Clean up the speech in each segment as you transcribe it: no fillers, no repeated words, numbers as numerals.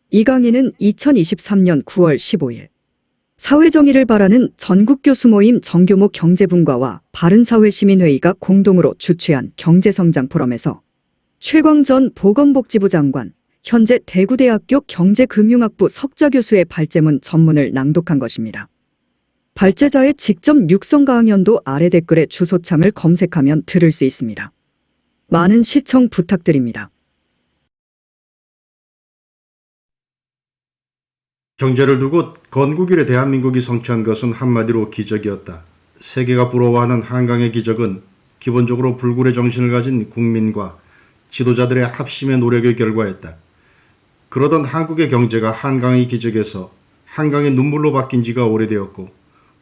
이 강의는 2023년 9월 15일 사회정의를 바라는 전국교수 모임 정교목 경제분과와 바른사회시민회의가 공동으로 주최한 경제성장 포럼에서 최광 전 보건복지부 장관, 현재 대구대학교 경제금융학부 석좌교수의 발제문 전문을 낭독한 것입니다. 발제자의 직접 육성 강연도 아래 댓글에 주소창을 검색하면 들을 수 있습니다. 많은 시청 부탁드립니다. 경제를 두고 건국 이래 대한민국이 성취한 것은 한마디로 기적이었다. 세계가 부러워하는 한강의 기적은 기본적으로 불굴의 정신을 가진 국민과 지도자들의 합심의 노력의 결과였다. 그러던 한국의 경제가 한강의 기적에서 한강의 눈물로 바뀐 지가 오래되었고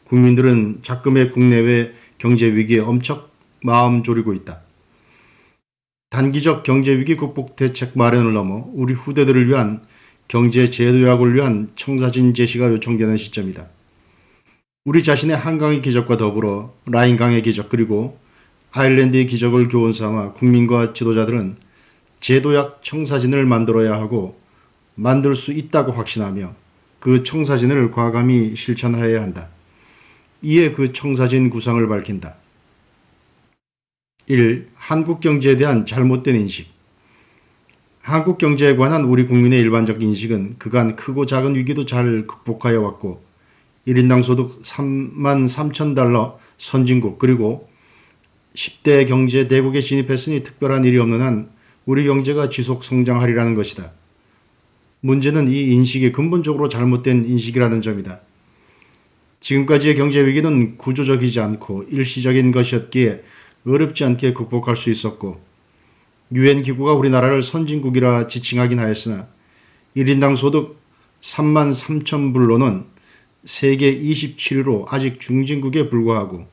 국민들은 작금의 국내외 경제 위기에 엄청 마음 졸이고 있다. 단기적 경제 위기 극복 대책 마련을 넘어 우리 후대들을 위한 경제 재도약을 위한 청사진 제시가 요청되는 시점이다. 우리 자신의 한강의 기적과 더불어 라인강의 기적 그리고 아일랜드의 기적을 교훈 삼아 국민과 지도자들은 재도약 청사진을 만들어야 하고 만들 수 있다고 확신하며 그 청사진을 과감히 실천해야 한다. 이에 그 청사진 구상을 밝힌다. 1. 한국 경제에 대한 잘못된 인식. 한국 경제에 관한 우리 국민의 일반적 인식은 그간 크고 작은 위기도 잘 극복하여 왔고 1인당 소득 33,000달러 선진국 그리고 10대 경제 대국에 진입했으니 특별한 일이 없는 한 우리 경제가 지속 성장하리라는 것이다. 문제는 이 인식이 근본적으로 잘못된 인식이라는 점이다. 지금까지의 경제 위기는 구조적이지 않고 일시적인 것이었기에 어렵지 않게 극복할 수 있었고 유엔 기구가 우리나라를 선진국이라 지칭하긴 하였으나 1인당 소득 33,000불로는 세계 27위로 아직 중진국에 불과하고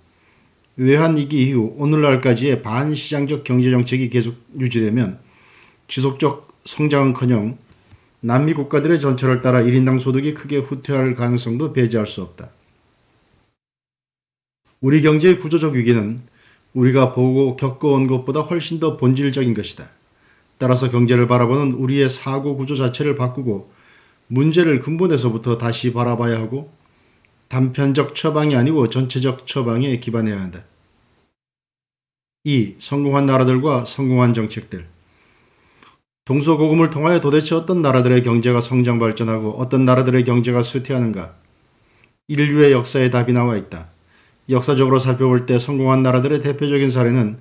외환위기 이후 오늘날까지의 반시장적 경제정책이 계속 유지되면 지속적 성장은커녕 남미 국가들의 전철을 따라 1인당 소득이 크게 후퇴할 가능성도 배제할 수 없다. 우리 경제의 구조적 위기는 우리가 보고 겪어온 것보다 훨씬 더 본질적인 것이다. 따라서 경제를 바라보는 우리의 사고 구조 자체를 바꾸고 문제를 근본에서부터 다시 바라봐야 하고 단편적 처방이 아니고 전체적 처방에 기반해야 한다. 2. 성공한 나라들과 성공한 정책들. 동서고금을 통하여 도대체 어떤 나라들의 경제가 성장 발전하고 어떤 나라들의 경제가 쇠퇴하는가? 인류의 역사에 답이 나와 있다. 역사적으로 살펴볼 때 성공한 나라들의 대표적인 사례는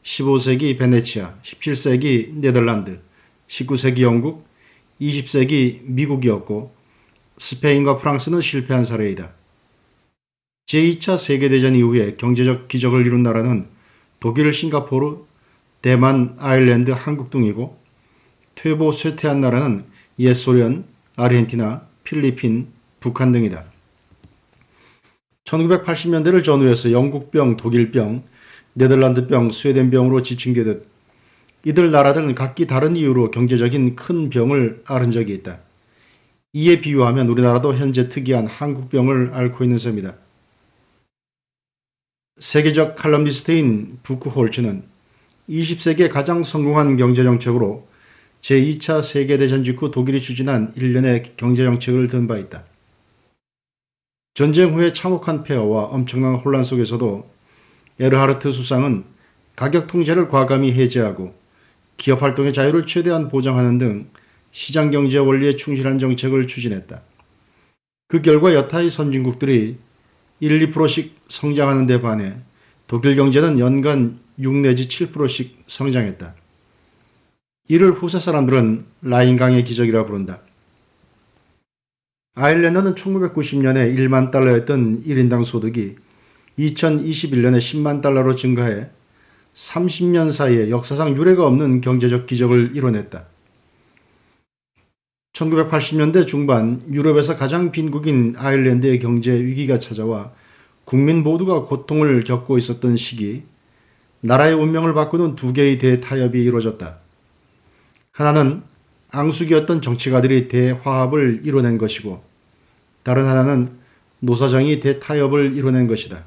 15세기 베네치아, 17세기 네덜란드, 19세기 영국, 20세기 미국이었고 스페인과 프랑스는 실패한 사례이다. 제2차 세계대전 이후에 경제적 기적을 이룬 나라는 독일, 싱가포르, 대만, 아일랜드, 한국 등이고 퇴보 쇠퇴한 나라는 옛 소련, 아르헨티나, 필리핀, 북한 등이다. 1980년대를 전후해서 영국병, 독일병, 네덜란드병, 스웨덴병으로 지칭되듯 이들 나라들은 각기 다른 이유로 경제적인 큰 병을 앓은 적이 있다. 이에 비유하면 우리나라도 현재 특이한 한국병을 앓고 있는 셈이다. 세계적 칼럼니스트인 부크홀츠는 20세기의 가장 성공한 경제정책으로 제2차 세계대전 직후 독일이 추진한 일련의 경제정책을 든 바 있다. 전쟁 후의 참혹한 폐허와 엄청난 혼란 속에서도 에르하르트 수상은 가격 통제를 과감히 해제하고 기업 활동의 자유를 최대한 보장하는 등 시장경제 원리에 충실한 정책을 추진했다. 그 결과 여타의 선진국들이 1, 2%씩 성장하는 데 반해 독일 경제는 연간 6 내지 7%씩 성장했다. 이를 후세 사람들은 라인강의 기적이라 부른다. 아일랜드는 1990년에 1만 달러였던 1인당 소득이 2021년에 10만 달러로 증가해 30년 사이에 역사상 유례가 없는 경제적 기적을 이뤄냈다. 1980년대 중반 유럽에서 가장 빈국인 아일랜드의 경제 위기가 찾아와 국민 모두가 고통을 겪고 있었던 시기, 나라의 운명을 바꾸는 두 개의 대타협이 이루어졌다. 하나는 앙숙이었던 정치가들이 대화합을 이뤄낸 것이고 다른 하나는 노사정이 대타협을 이뤄낸 것이다.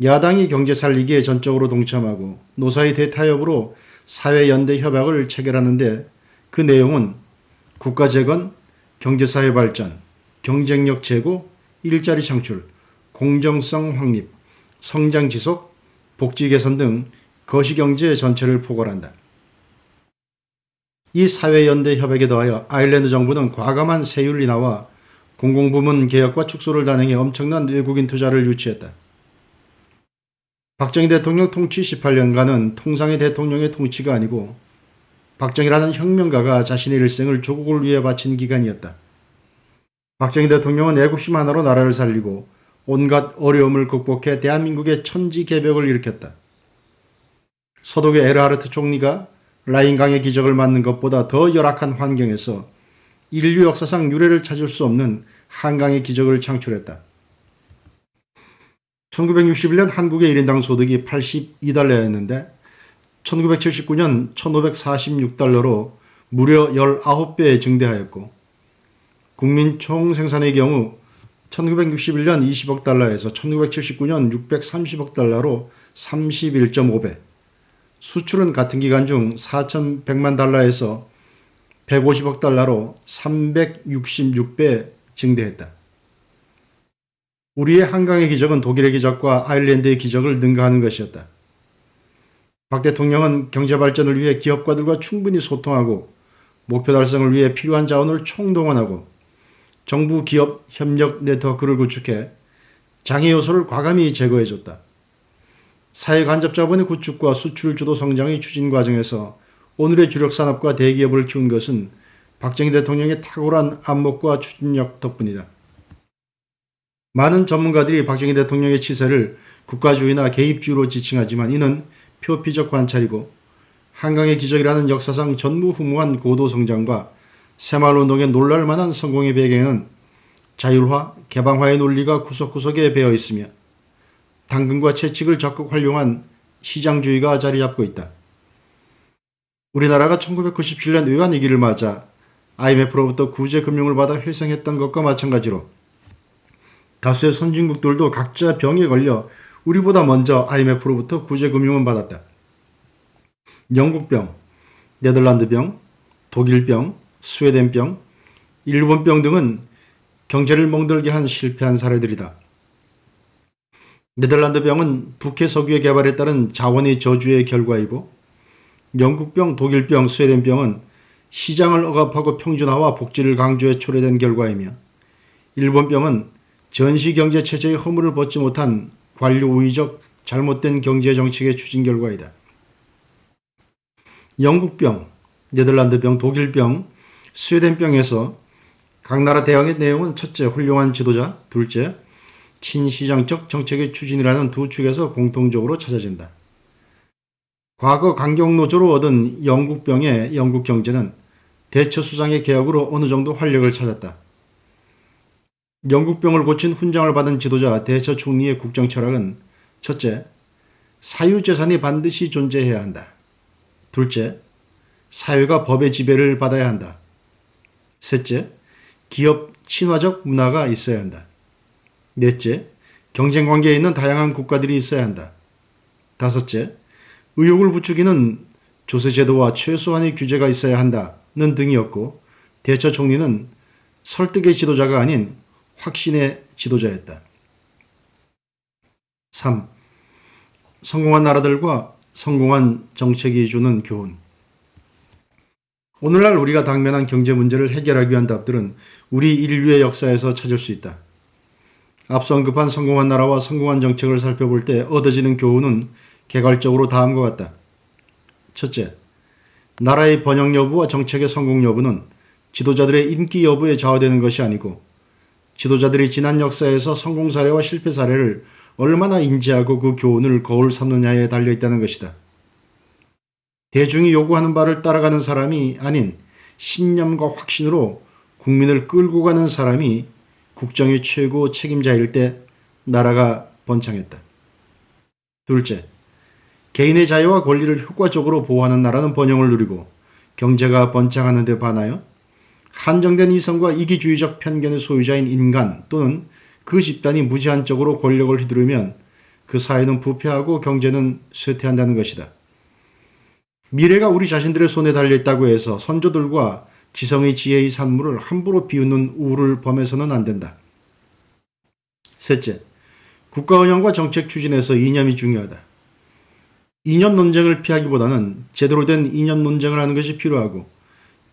야당이 경제 살리기에 전적으로 동참하고 노사의 대타협으로 사회연대 협약을 체결하는데 그 내용은 국가 재건, 경제사회 발전, 경쟁력 제고, 일자리 창출, 공정성 확립, 성장 지속, 복지 개선 등 거시경제 전체를 포괄한다. 이 사회연대 협약에 더하여 아일랜드 정부는 과감한 세율 인하와 공공부문 개혁과 축소를 단행해 엄청난 외국인 투자를 유치했다. 박정희 대통령 통치 18년간은 통상의 대통령의 통치가 아니고 박정희라는 혁명가가 자신의 일생을 조국을 위해 바친 기간이었다. 박정희 대통령은 애국심 하나로 나라를 살리고 온갖 어려움을 극복해 대한민국의 천지개벽을 일으켰다. 서독의 에르하르트 총리가 라인강의 기적을 맞는 것보다 더 열악한 환경에서 인류 역사상 유례를 찾을 수 없는 한강의 기적을 창출했다. 1961년 한국의 1인당 소득이 82달러였는데 1979년 1546달러로 무려 19배 증대하였고 국민 총생산의 경우 1961년 20억 달러에서 1979년 630억 달러로 31.5배, 수출은 같은 기간 중 4,100만 달러에서 150억 달러로 366배 증대했다. 우리의 한강의 기적은 독일의 기적과 아일랜드의 기적을 능가하는 것이었다. 박 대통령은 경제발전을 위해 기업가들과 충분히 소통하고 목표 달성을 위해 필요한 자원을 총동원하고 정부 기업 협력 네트워크를 구축해 장애 요소를 과감히 제거해줬다. 사회 간접 자본의 구축과 수출 주도 성장의 추진 과정에서 오늘의 주력 산업과 대기업을 키운 것은 박정희 대통령의 탁월한 안목과 추진력 덕분이다. 많은 전문가들이 박정희 대통령의 치세를 국가주의나 개입주의로 지칭하지만 이는 표피적 관찰이고 한강의 기적이라는 역사상 전무후무한 고도성장과 새마을운동의 놀랄만한 성공의 배경에는 자율화, 개방화의 논리가 구석구석에 배어 있으며 당근과 채찍을 적극 활용한 시장주의가 자리 잡고 있다. 우리나라가 1997년 외환위기를 맞아 IMF로부터 구제금융을 받아 회생했던 것과 마찬가지로 다수의 선진국들도 각자 병에 걸려 우리보다 먼저 IMF로부터 구제금융을 받았다. 영국병, 네덜란드병, 독일병, 스웨덴병, 일본병 등은 경제를 멍들게 한 실패한 사례들이다. 네덜란드병은 북해 석유의 개발에 따른 자원의 저주의 결과이고 영국병, 독일병, 스웨덴병은 시장을 억압하고 평준화와 복지를 강조해 초래된 결과이며 일본병은 전시경제체제의 허물을 벗지 못한 관료우위적 잘못된 경제정책의 추진 결과이다. 영국병, 네덜란드병, 독일병, 스웨덴병에서 각 나라 대응의 내용은 첫째, 훌륭한 지도자, 둘째, 친시장적 정책의 추진이라는 두 축에서 공통적으로 찾아진다. 과거 강경노조로 얻은 영국병의 영국 경제는 대처수장의 개혁으로 어느 정도 활력을 찾았다. 영국병을 고친 훈장을 받은 지도자 대처 총리의 국정 철학은 첫째, 사유재산이 반드시 존재해야 한다. 둘째, 사회가 법의 지배를 받아야 한다. 셋째, 기업 친화적 문화가 있어야 한다. 넷째, 경쟁관계에 있는 다양한 국가들이 있어야 한다. 다섯째, 의욕을 부추기는 조세제도와 최소한의 규제가 있어야 한다는 등이었고 대처 총리는 설득의 지도자가 아닌 확신의 지도자였다. 3. 성공한 나라들과 성공한 정책이 주는 교훈. 오늘날 우리가 당면한 경제 문제를 해결하기 위한 답들은 우리 인류의 역사에서 찾을 수 있다. 앞서 언급한 성공한 나라와 성공한 정책을 살펴볼 때 얻어지는 교훈은 개괄적으로 다음과 같다. 첫째, 나라의 번영 여부와 정책의 성공 여부는 지도자들의 인기 여부에 좌우되는 것이 아니고 지도자들이 지난 역사에서 성공 사례와 실패 사례를 얼마나 인지하고 그 교훈을 거울 삼느냐에 달려있다는 것이다. 대중이 요구하는 바를 따라가는 사람이 아닌 신념과 확신으로 국민을 끌고 가는 사람이 국정의 최고 책임자일 때 나라가 번창했다. 둘째, 개인의 자유와 권리를 효과적으로 보호하는 나라는 번영을 누리고 경제가 번창하는 데 반하여 한정된 이성과 이기주의적 편견의 소유자인 인간 또는 그 집단이 무제한적으로 권력을 휘두르면 그 사회는 부패하고 경제는 쇠퇴한다는 것이다. 미래가 우리 자신들의 손에 달려있다고 해서 선조들과 지성의 지혜의 산물을 함부로 비웃는 우를 범해서는 안 된다. 셋째, 국가 운영과 정책 추진에서 이념이 중요하다. 이념 논쟁을 피하기보다는 제대로 된 이념 논쟁을 하는 것이 필요하고,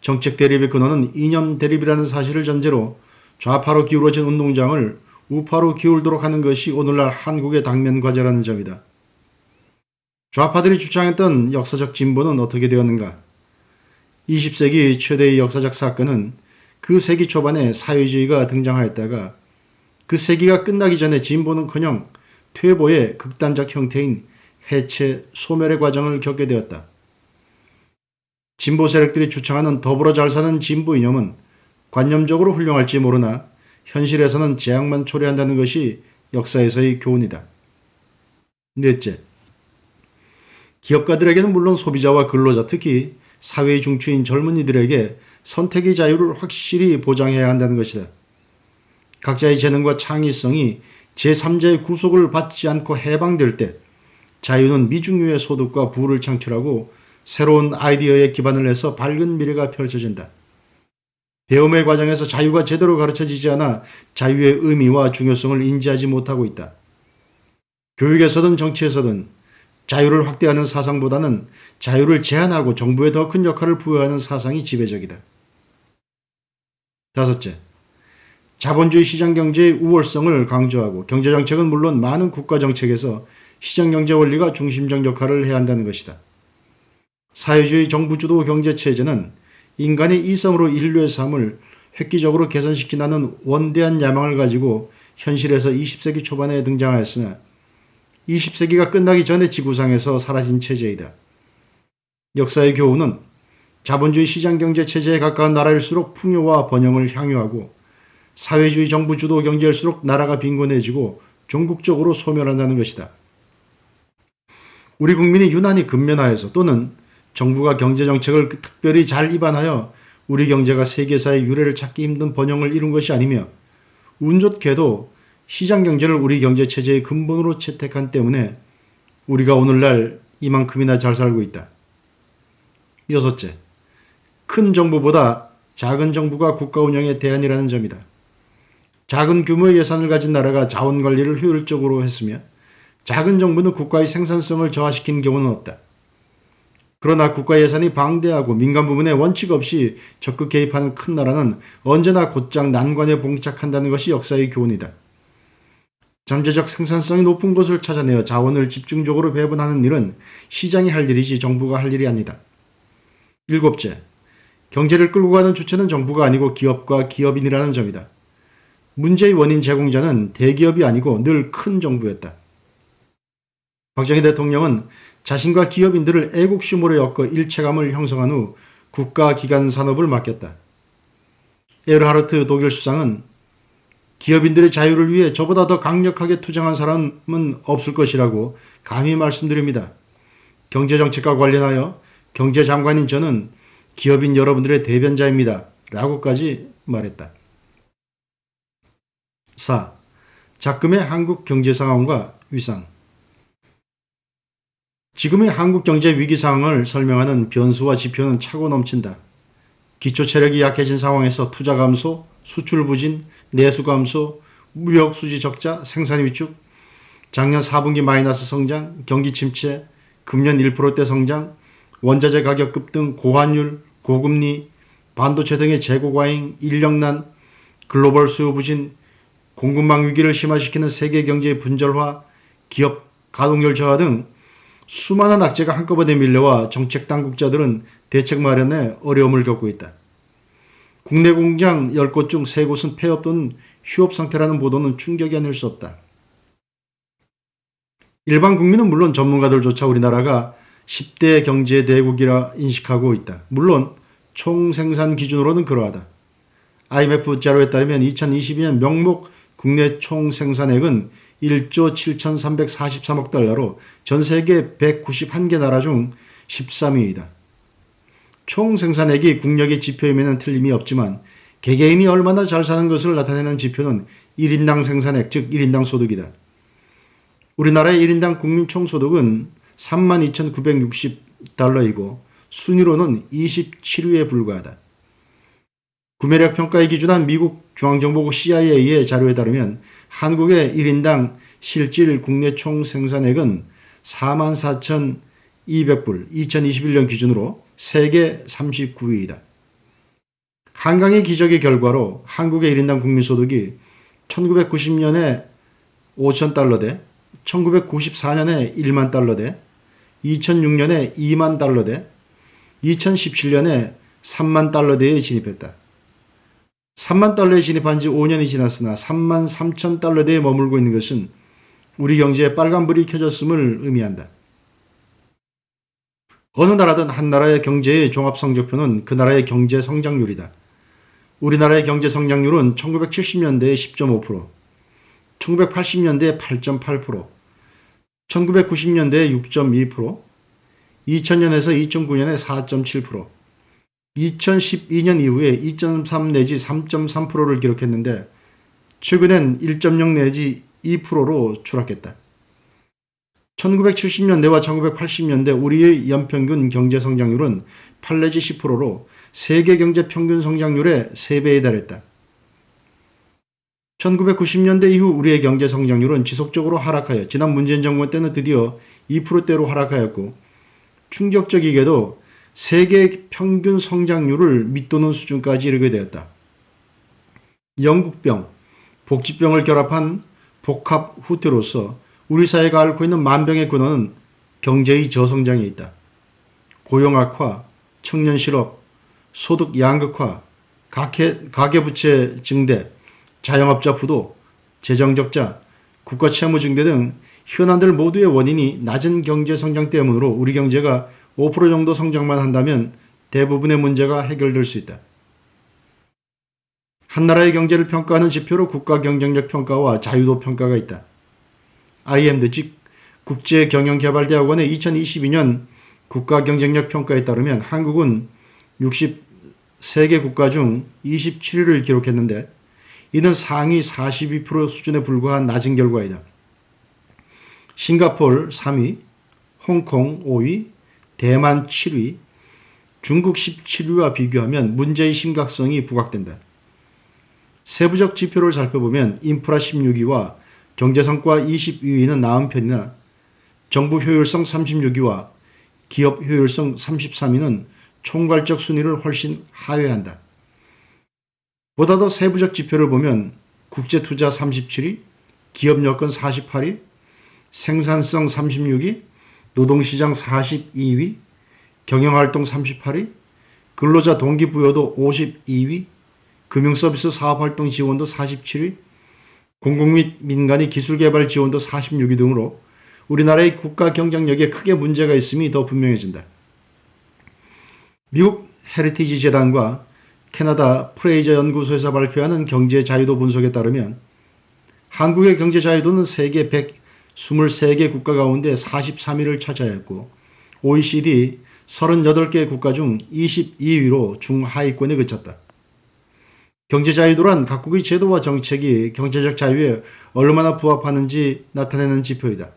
정책 대립의 근원은 이념 대립이라는 사실을 전제로 좌파로 기울어진 운동장을 우파로 기울도록 하는 것이 오늘날 한국의 당면 과제라는 점이다. 좌파들이 주장했던 역사적 진보는 어떻게 되었는가? 20세기 최대의 역사적 사건은 그 세기 초반에 사회주의가 등장하였다가 그 세기가 끝나기 전에 진보는커녕 퇴보의 극단적 형태인 해체, 소멸의 과정을 겪게 되었다. 진보 세력들이 주창하는 더불어 잘 사는 진보 이념은 관념적으로 훌륭할지 모르나 현실에서는 재앙만 초래한다는 것이 역사에서의 교훈이다. 넷째, 기업가들에게는 물론 소비자와 근로자, 특히 사회의 중추인 젊은이들에게 선택의 자유를 확실히 보장해야 한다는 것이다. 각자의 재능과 창의성이 제3자의 구속을 받지 않고 해방될 때 자유는 미중유의 소득과 부를 창출하고 새로운 아이디어에 기반을 해서 밝은 미래가 펼쳐진다. 배움의 과정에서 자유가 제대로 가르쳐지지 않아 자유의 의미와 중요성을 인지하지 못하고 있다. 교육에서든 정치에서든 자유를 확대하는 사상보다는 자유를 제한하고 정부에 더 큰 역할을 부여하는 사상이 지배적이다. 다섯째, 자본주의 시장경제의 우월성을 강조하고 경제정책은 물론 많은 국가정책에서 시장경제 원리가 중심적 역할을 해야 한다는 것이다. 사회주의 정부주도 경제체제는 인간의 이성으로 인류의 삶을 획기적으로 개선시키는 원대한 야망을 가지고 현실에서 20세기 초반에 등장하였으나 20세기가 끝나기 전에 지구상에서 사라진 체제이다. 역사의 교훈은 자본주의 시장경제체제에 가까운 나라일수록 풍요와 번영을 향유하고 사회주의 정부 주도 경제일수록 나라가 빈곤해지고 종국적으로 소멸한다는 것이다. 우리 국민이 유난히 근면하여서 또는 정부가 경제정책을 특별히 잘 입안하여 우리 경제가 세계사의 유례를 찾기 힘든 번영을 이룬 것이 아니며 운 좋게도 시장경제를 우리 경제체제의 근본으로 채택한 때문에 우리가 오늘날 이만큼이나 잘 살고 있다. 여섯째, 큰 정부보다 작은 정부가 국가 운영의 대안이라는 점이다. 작은 규모의 예산을 가진 나라가 자원관리를 효율적으로 했으며 작은 정부는 국가의 생산성을 저하시키는 경우는 없다. 그러나 국가 예산이 방대하고 민간 부문에 원칙 없이 적극 개입하는 큰 나라는 언제나 곧장 난관에 봉착한다는 것이 역사의 교훈이다. 잠재적 생산성이 높은 곳을 찾아내어 자원을 집중적으로 배분하는 일은 시장이 할 일이지 정부가 할 일이 아니다. 일곱째, 경제를 끌고 가는 주체는 정부가 아니고 기업과 기업인이라는 점이다. 문제의 원인 제공자는 대기업이 아니고 늘 큰 정부였다. 박정희 대통령은 자신과 기업인들을 애국심으로 엮어 일체감을 형성한 후 국가기관 산업을 맡겼다. 에르하르트 독일 수상은 기업인들의 자유를 위해 저보다 더 강력하게 투쟁한 사람은 없을 것이라고 감히 말씀드립니다. 경제정책과 관련하여 경제장관인 저는 기업인 여러분들의 대변자입니다. 라고까지 말했다. 4. 작금의 한국 경제 상황과 위상. 지금의 한국 경제 위기 상황을 설명하는 변수와 지표는 차고 넘친다. 기초 체력이 약해진 상황에서 투자 감소, 수출 부진, 내수 감소, 무역 수지 적자, 생산 위축, 작년 4분기 마이너스 성장, 경기 침체, 금년 1%대 성장, 원자재 가격 급등, 고환율, 고금리, 반도체 등의 재고 과잉, 인력난, 글로벌 수요 부진, 공급망 위기를 심화시키는 세계 경제의 분절화, 기업 가동률 저하 등 수많은 악재가 한꺼번에 밀려와 정책 당국자들은 대책 마련에 어려움을 겪고 있다. 국내 공장 10곳 중 3곳은 폐업 또는 휴업 상태라는 보도는 충격이 아닐 수 없다. 일반 국민은 물론 전문가들조차 우리나라가 10대 경제 대국이라 인식하고 있다. 물론 총생산 기준으로는 그러하다. IMF 자료에 따르면 2022년 명목 국내 총생산액은 1조 7,343억 달러로 전 세계 191개 나라 중 13위이다. 총생산액이 국력의 지표임에는 틀림이 없지만 개개인이 얼마나 잘 사는 것을 나타내는 지표는 1인당 생산액, 즉 1인당 소득이다. 우리나라의 1인당 국민 총소득은 32,960달러이고 순위로는 27위에 불과하다. 구매력 평가에 기준한 미국 중앙정보국 CIA의 자료에 따르면 한국의 1인당 실질 국내 총생산액은 44,200불, 2021년 기준으로 세계 39위이다. 한강의 기적의 결과로 한국의 1인당 국민소득이 1990년에 5천 달러대, 1994년에 1만 달러대, 2006년에 2만 달러대, 2017년에 3만 달러대에 진입했다. 3만 달러에 진입한 지 5년이 지났으나 3만 3천 달러대에 머물고 있는 것은 우리 경제에 빨간불이 켜졌음을 의미한다. 어느 나라든 한 나라의 경제의 종합성적표는 그 나라의 경제 성장률이다. 우리나라의 경제 성장률은 1970년대에 10.5%, 1980년대에 8.8%, 1990년대에 6.2%, 2000년에서 2009년에 4.7%, 2012년 이후에 2.3 내지 3.3%를 기록했는데 최근엔 1.0 내지 2%로 추락했다. 1970년대와 1980년대 우리의 연평균 경제 성장률은 8 내지 10%로 세계 경제 평균 성장률의 3배에 달했다. 1990년대 이후 우리의 경제 성장률은 지속적으로 하락하여 지난 문재인 정부 때는 드디어 2%대로 하락하였고 충격적이게도 세계 평균 성장률을 밑도는 수준까지 이르게 되었다. 영국병, 복지병을 결합한 복합 후퇴로서 우리 사회가 앓고 있는 만병의 근원은 경제의 저성장에 있다. 고용 악화, 청년 실업, 소득 양극화, 가계부채 증대, 자영업자 부도, 재정적자, 국가 채무 증대 등 현안들 모두의 원인이 낮은 경제 성장 때문으로 우리 경제가 5% 정도 성장만 한다면 대부분의 문제가 해결될 수 있다. 한 나라의 경제를 평가하는 지표로 국가 경쟁력 평가와 자유도 평가가 있다. IMD 즉 국제경영개발대학원의 2022년 국가 경쟁력 평가에 따르면 한국은 63개 국가 중 27위를 기록했는데 이는 상위 42% 수준에 불과한 낮은 결과이다. 싱가포르 3위, 홍콩 5위, 대만 7위, 중국 17위와 비교하면 문제의 심각성이 부각된다. 세부적 지표를 살펴보면 인프라 16위와 경제성과 22위는 나은 편이나 정부 효율성 36위와 기업 효율성 33위는 총괄적 순위를 훨씬 하회한다. 보다 더 세부적 지표를 보면 국제투자 37위, 기업여건 48위, 생산성 36위, 노동시장 42위, 경영활동 38위, 근로자 동기부여도 52위, 금융서비스 사업활동 지원도 47위, 공공 및 민간의 기술개발 지원도 46위 등으로 우리나라의 국가 경쟁력에 크게 문제가 있음이 더 분명해진다. 미국 헤리티지 재단과 캐나다 프레이저 연구소에서 발표하는 경제 자유도 분석에 따르면 한국의 경제 자유도는 세계 123개 국가 가운데 43위를 차지하였고 OECD 38개 국가 중 22위로 중하위권에 그쳤다. 경제 자유도란 각국의 제도와 정책이 경제적 자유에 얼마나 부합하는지 나타내는 지표이다.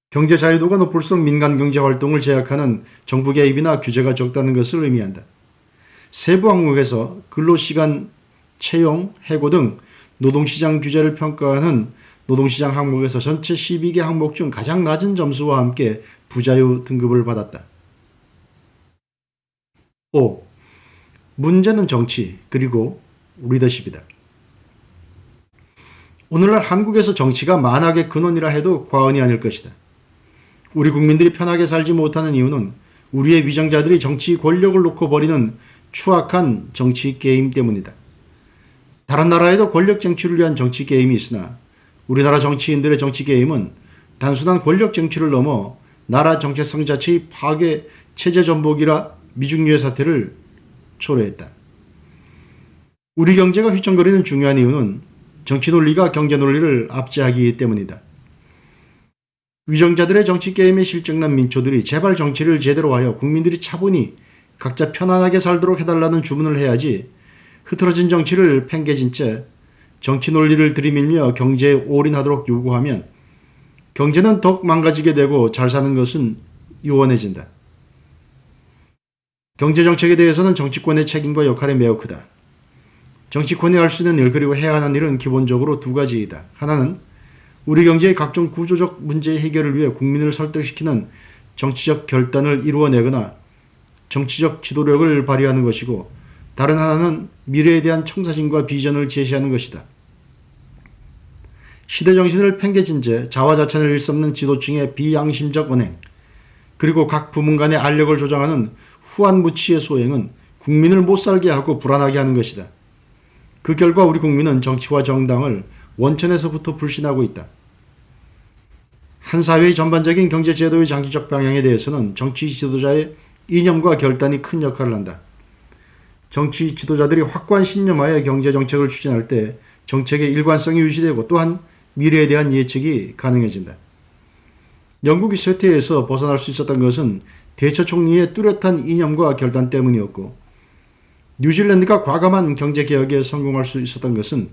경제 자유도가 높을수록 민간 경제 활동을 제약하는 정부 개입이나 규제가 적다는 것을 의미한다. 세부 항목에서 근로시간, 채용, 해고 등 노동시장 규제를 평가하는 노동시장 항목에서 전체 12개 항목 중 가장 낮은 점수와 함께 부자유 등급을 받았다. 5. 문제는 정치 그리고 리더십이다. 오늘날 한국에서 정치가 만악의 근원이라 해도 과언이 아닐 것이다. 우리 국민들이 편하게 살지 못하는 이유는 우리의 위정자들이 정치 권력을 놓고 벌이는 추악한 정치 게임 때문이다. 다른 나라에도 권력 쟁취를 위한 정치 게임이 있으나 우리나라 정치인들의 정치 게임은 단순한 권력 쟁취를 넘어 나라 정체성 자체의 파괴, 체제 전복이라 미중유의 사태를 초래했다. 우리 경제가 휘청거리는 중요한 이유는 정치 논리가 경제 논리를 압제하기 때문이다. 위정자들의 정치 게임에 실증난 민초들이 제발 정치를 제대로 하여 국민들이 차분히 각자 편안하게 살도록 해달라는 주문을 해야지 흐트러진 정치를 팽개친 채 정치 논리를 들이밀며 경제에 올인하도록 요구하면 경제는 더욱 망가지게 되고 잘 사는 것은 요원해진다. 경제정책에 대해서는 정치권의 책임과 역할이 매우 크다. 정치권이 할 수 있는 일 그리고 해야 하는 일은 기본적으로 두 가지이다. 하나는 우리 경제의 각종 구조적 문제 해결을 위해 국민을 설득시키는 정치적 결단을 이루어내거나 정치적 지도력을 발휘하는 것이고, 다른 하나는 미래에 대한 청사진과 비전을 제시하는 것이다. 시대정신을 팽개친 채 자화자찬을 일삼는 지도층의 비양심적 언행, 그리고 각 부문 간의 알력을 조장하는 후한무치의 소행은 국민을 못살게 하고 불안하게 하는 것이다. 그 결과 우리 국민은 정치와 정당을 원천에서부터 불신하고 있다. 한 사회의 전반적인 경제제도의 장기적 방향에 대해서는 정치 지도자의 이념과 결단이 큰 역할을 한다. 정치 지도자들이 확고한 신념하에 경제정책을 추진할 때 정책의 일관성이 유지되고 또한 미래에 대한 예측이 가능해진다. 영국이 쇠퇴에서 벗어날 수 있었던 것은 대처 총리의 뚜렷한 이념과 결단 때문이었고, 뉴질랜드가 과감한 경제개혁에 성공할 수 있었던 것은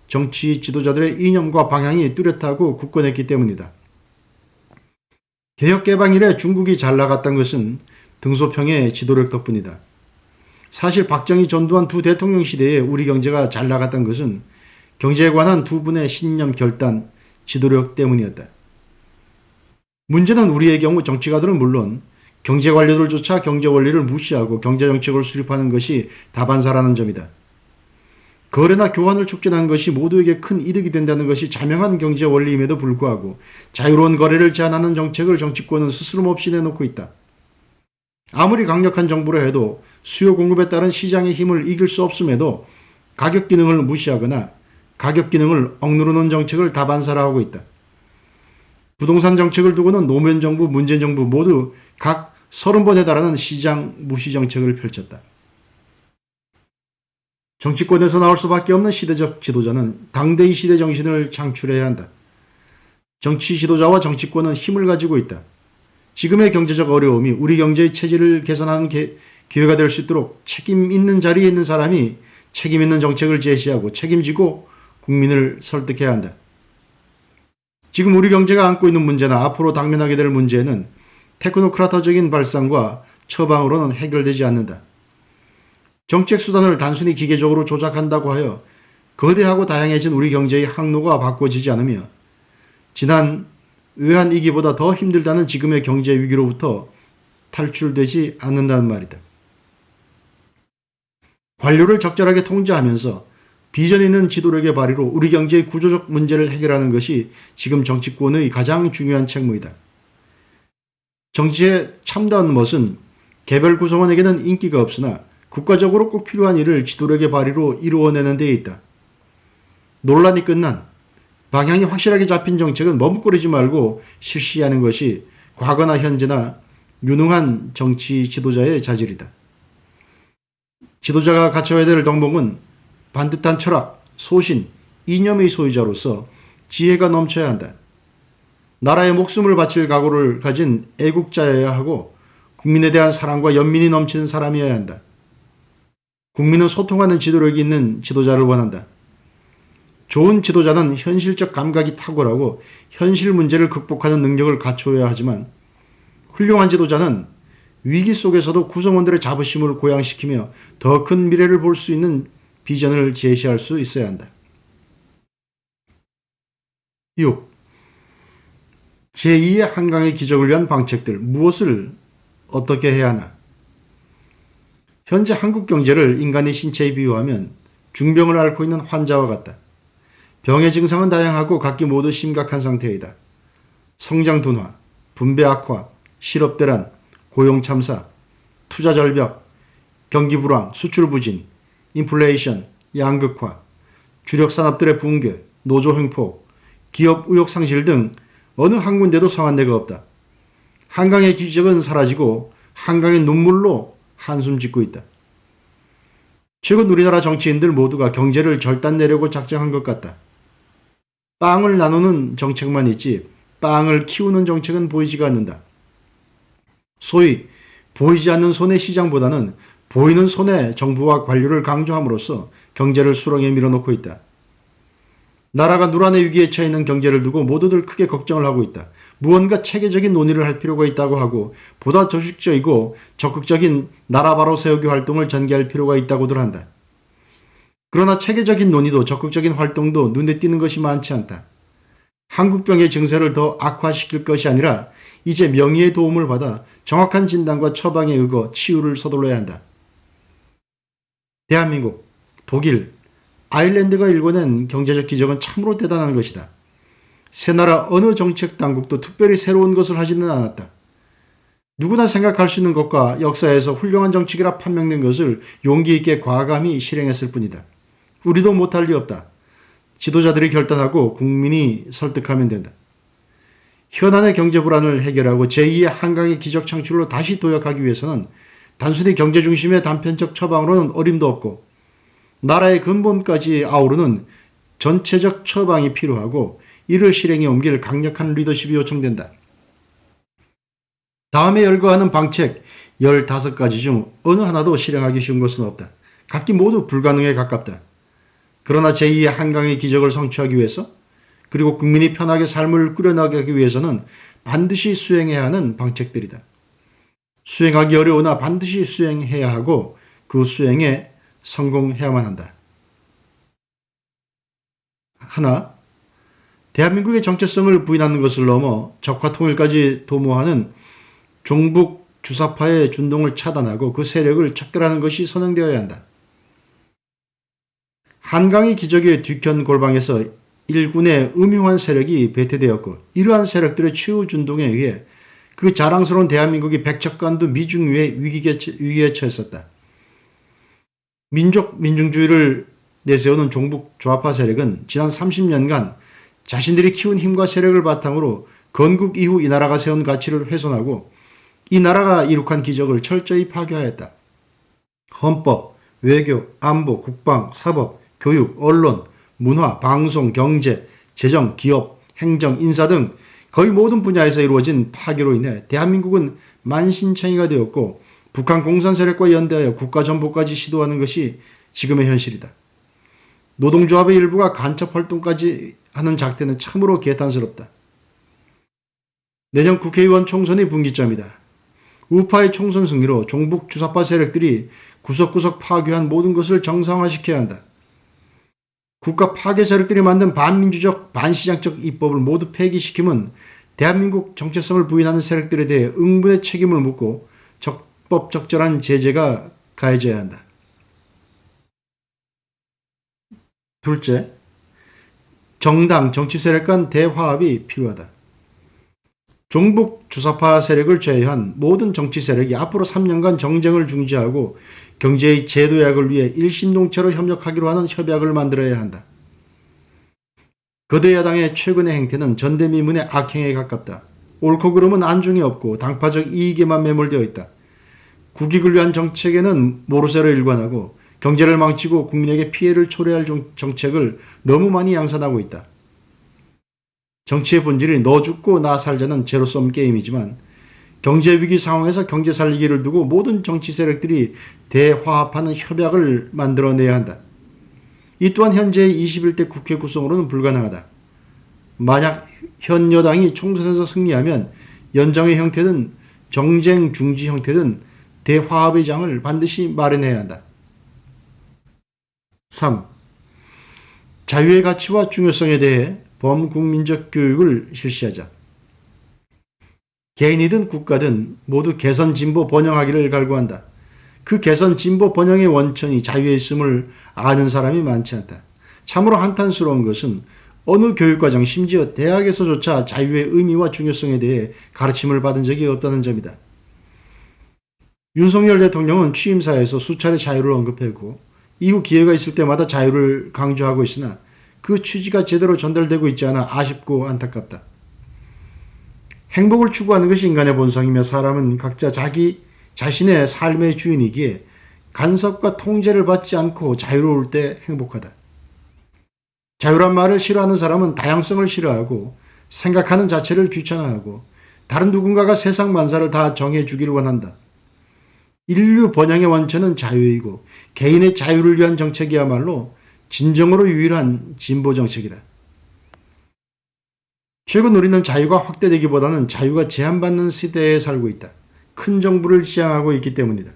정치 지도자들의 이념과 방향이 뚜렷하고 굳건했기 때문이다. 개혁개방 이래 중국이 잘 나갔던 것은 등소평의 지도력 덕분이다. 사실 박정희 전두환 두 대통령 시대에 우리 경제가 잘 나갔던 것은 경제에 관한 두 분의 신념 결단, 지도력 때문이었다. 문제는 우리의 경우 정치가들은 물론 경제관료들조차 경제원리를 무시하고 경제정책을 수립하는 것이 다반사라는 점이다. 거래나 교환을 촉진하는 것이 모두에게 큰 이득이 된다는 것이 자명한 경제원리임에도 불구하고 자유로운 거래를 제한하는 정책을 정치권은 스스럼없이 내놓고 있다. 아무리 강력한 정부라 해도 수요 공급에 따른 시장의 힘을 이길 수 없음에도 가격 기능을 무시하거나 가격 기능을 억누르는 정책을 다반사라 하고 있다. 부동산 정책을 두고는 노무현 정부, 문재인 정부 모두 각 30번에 달하는 시장 무시 정책을 펼쳤다. 정치권에서 나올 수밖에 없는 시대적 지도자는 당대의 시대 정신을 창출해야 한다. 정치 지도자와 정치권은 힘을 가지고 있다. 지금의 경제적 어려움이 우리 경제의 체질을 개선하는 기회가 될 수 있도록 책임 있는 자리에 있는 사람이 책임 있는 정책을 제시하고 책임지고 국민을 설득해야 한다. 지금 우리 경제가 안고 있는 문제나 앞으로 당면하게 될 문제는 테크노크라터적인 발상과 처방으로는 해결되지 않는다. 정책 수단을 단순히 기계적으로 조작한다고 하여 거대하고 다양해진 우리 경제의 항로가 바꿔지지 않으며 지난 외환 위기보다 더 힘들다는 지금의 경제 위기로부터 탈출되지 않는다는 말이다. 관료를 적절하게 통제하면서 비전 있는 지도력의 발휘로 우리 경제의 구조적 문제를 해결하는 것이 지금 정치권의 가장 중요한 책무이다. 정치의 참다운 멋은 개별 구성원에게는 인기가 없으나 국가적으로 꼭 필요한 일을 지도력의 발휘로 이루어내는 데에 있다. 논란이 끝난 방향이 확실하게 잡힌 정책은 머뭇거리지 말고 실시하는 것이 과거나 현재나 유능한 정치 지도자의 자질이다. 지도자가 갖춰야 될 덕목은 반듯한 철학, 소신, 이념의 소유자로서 지혜가 넘쳐야 한다. 나라의 목숨을 바칠 각오를 가진 애국자여야 하고 국민에 대한 사랑과 연민이 넘치는 사람이어야 한다. 국민은 소통하는 지도력이 있는 지도자를 원한다. 좋은 지도자는 현실적 감각이 탁월하고 현실 문제를 극복하는 능력을 갖추어야 하지만 훌륭한 지도자는 위기 속에서도 구성원들의 자부심을 고양시키며 더 큰 미래를 볼 수 있는 비전을 제시할 수 있어야 한다. 6. 제2의 한강의 기적을 위한 방책들, 무엇을 어떻게 해야 하나? 현재 한국 경제를 인간의 신체에 비유하면 중병을 앓고 있는 환자와 같다. 병의 증상은 다양하고 각기 모두 심각한 상태이다. 성장 둔화, 분배 악화, 실업 대란, 고용 참사, 투자 절벽, 경기 불황, 수출 부진, 인플레이션, 양극화, 주력 산업들의 붕괴, 노조 횡포, 기업 의욕 상실 등 어느 한 군데도 성한 데가 없다. 한강의 기적은 사라지고 한강의 눈물로 한숨 짓고 있다. 최근 우리나라 정치인들 모두가 경제를 절단내려고 작정한 것 같다. 빵을 나누는 정책만 있지 빵을 키우는 정책은 보이지가 않는다. 소위 보이지 않는 손의 시장보다는 보이는 손의 정부와 관료를 강조함으로써 경제를 수렁에 밀어넣고 있다. 나라가 누란의 위기에 처해 있는 경제를 두고 모두들 크게 걱정을 하고 있다. 무언가 체계적인 논의를 할 필요가 있다고 하고 보다 조직적이고 적극적인 나라 바로 세우기 활동을 전개할 필요가 있다고들 한다. 그러나 체계적인 논의도 적극적인 활동도 눈에 띄는 것이 많지 않다. 한국병의 증세를 더 악화시킬 것이 아니라 이제 명의의 도움을 받아 정확한 진단과 처방에 의거 치유를 서둘러야 한다. 대한민국, 독일, 아일랜드가 일궈낸 경제적 기적은 참으로 대단한 것이다. 세 나라 어느 정책 당국도 특별히 새로운 것을 하지는 않았다. 누구나 생각할 수 있는 것과 역사에서 훌륭한 정책이라 판명된 것을 용기 있게 과감히 실행했을 뿐이다. 우리도 못할 리 없다. 지도자들이 결단하고 국민이 설득하면 된다. 현안의 경제 불안을 해결하고 제2의 한강의 기적 창출로 다시 도약하기 위해서는 단순히 경제 중심의 단편적 처방으로는 어림도 없고 나라의 근본까지 아우르는 전체적 처방이 필요하고 이를 실행에 옮길 강력한 리더십이 요청된다. 다음에 열거하는 방책 15가지 중 어느 하나도 실행하기 쉬운 것은 없다. 각기 모두 불가능에 가깝다. 그러나 제2의 한강의 기적을 성취하기 위해서 그리고 국민이 편하게 삶을 꾸려나가기 위해서는 반드시 수행해야 하는 방책들이다. 수행하기 어려우나 반드시 수행해야 하고 그 수행에 성공해야만 한다. 하나, 대한민국의 정체성을 부인하는 것을 넘어 적화 통일까지 도모하는 종북 주사파의 준동을 차단하고 그 세력을 척결하는 것이 선행되어야 한다. 한강의 기적의 뒤편 골방에서 일군의 음흉한 세력이 배태되었고 이러한 세력들의 최후 준동에 의해 그 자랑스러운 대한민국이 백척간도 미중유의 위기에 처했었다. 민중주의를 내세우는 종북 좌파 세력은 지난 30년간 자신들이 키운 힘과 세력을 바탕으로 건국 이후 이 나라가 세운 가치를 훼손하고 이 나라가 이룩한 기적을 철저히 파괴하였다. 헌법, 외교, 안보, 국방, 사법, 교육, 언론, 문화, 방송, 경제, 재정, 기업, 행정, 인사 등 거의 모든 분야에서 이루어진 파괴로 인해 대한민국은 만신창이가 되었고 북한 공산 세력과 연대하여 국가 전복까지 시도하는 것이 지금의 현실이다. 노동조합의 일부가 간첩 활동까지 하는 작태는 참으로 개탄스럽다. 내년 국회의원 총선의 분기점이다. 우파의 총선 승리로 종북 주사파 세력들이 구석구석 파괴한 모든 것을 정상화시켜야 한다. 국가 파괴 세력들이 만든 반민주적, 반시장적 입법을 모두 폐기시키면 대한민국 정체성을 부인하는 세력들에 대해 응분의 책임을 묻고 적법적절한 제재가 가해져야 한다. 둘째, 정당, 정치 세력 간 대화합이 필요하다. 종북 주사파 세력을 제외한 모든 정치 세력이 앞으로 3년간 정쟁을 중지하고 경제의 제도약을 위해 일심동체로 협력하기로 하는 협약을 만들어야 한다. 거대 야당의 최근의 행태는 전대미문의 악행에 가깝다. 옳고 그름은 안중에 없고 당파적 이익에만 매몰되어 있다. 국익을 위한 정책에는 모르쇠로 일관하고 경제를 망치고 국민에게 피해를 초래할 정책을 너무 많이 양산하고 있다. 정치의 본질이 너 죽고 나 살자는 제로섬 게임이지만 경제위기 상황에서 경제 살리기를 두고 모든 정치 세력들이 대화합하는 협약을 만들어내야 한다. 이 또한 현재의 21대 국회 구성으로는 불가능하다. 만약 현 여당이 총선에서 승리하면 연정의 형태든 정쟁 중지 형태든 대화합의 장을 반드시 마련해야 한다. 3. 자유의 가치와 중요성에 대해 범국민적 교육을 실시하자. 개인이든 국가든 모두 개선 진보 번영하기를 갈구한다. 그 개선 진보 번영의 원천이 자유에 있음을 아는 사람이 많지 않다. 참으로 한탄스러운 것은 어느 교육과정 심지어 대학에서조차 자유의 의미와 중요성에 대해 가르침을 받은 적이 없다는 점이다. 윤석열 대통령은 취임사에서 수차례 자유를 언급했고 이후 기회가 있을 때마다 자유를 강조하고 있으나 그 취지가 제대로 전달되고 있지 않아 아쉽고 안타깝다. 행복을 추구하는 것이 인간의 본성이며 사람은 각자 자신의 삶의 주인이기에 간섭과 통제를 받지 않고 자유로울 때 행복하다. 자유란 말을 싫어하는 사람은 다양성을 싫어하고 생각하는 자체를 귀찮아하고 다른 누군가가 세상 만사를 다 정해주기를 원한다. 인류 번영의 원천은 자유이고 개인의 자유를 위한 정책이야말로 진정으로 유일한 진보 정책이다. 최근 우리는 자유가 확대되기보다는 자유가 제한받는 시대에 살고 있다. 큰 정부를 지향하고 있기 때문이다.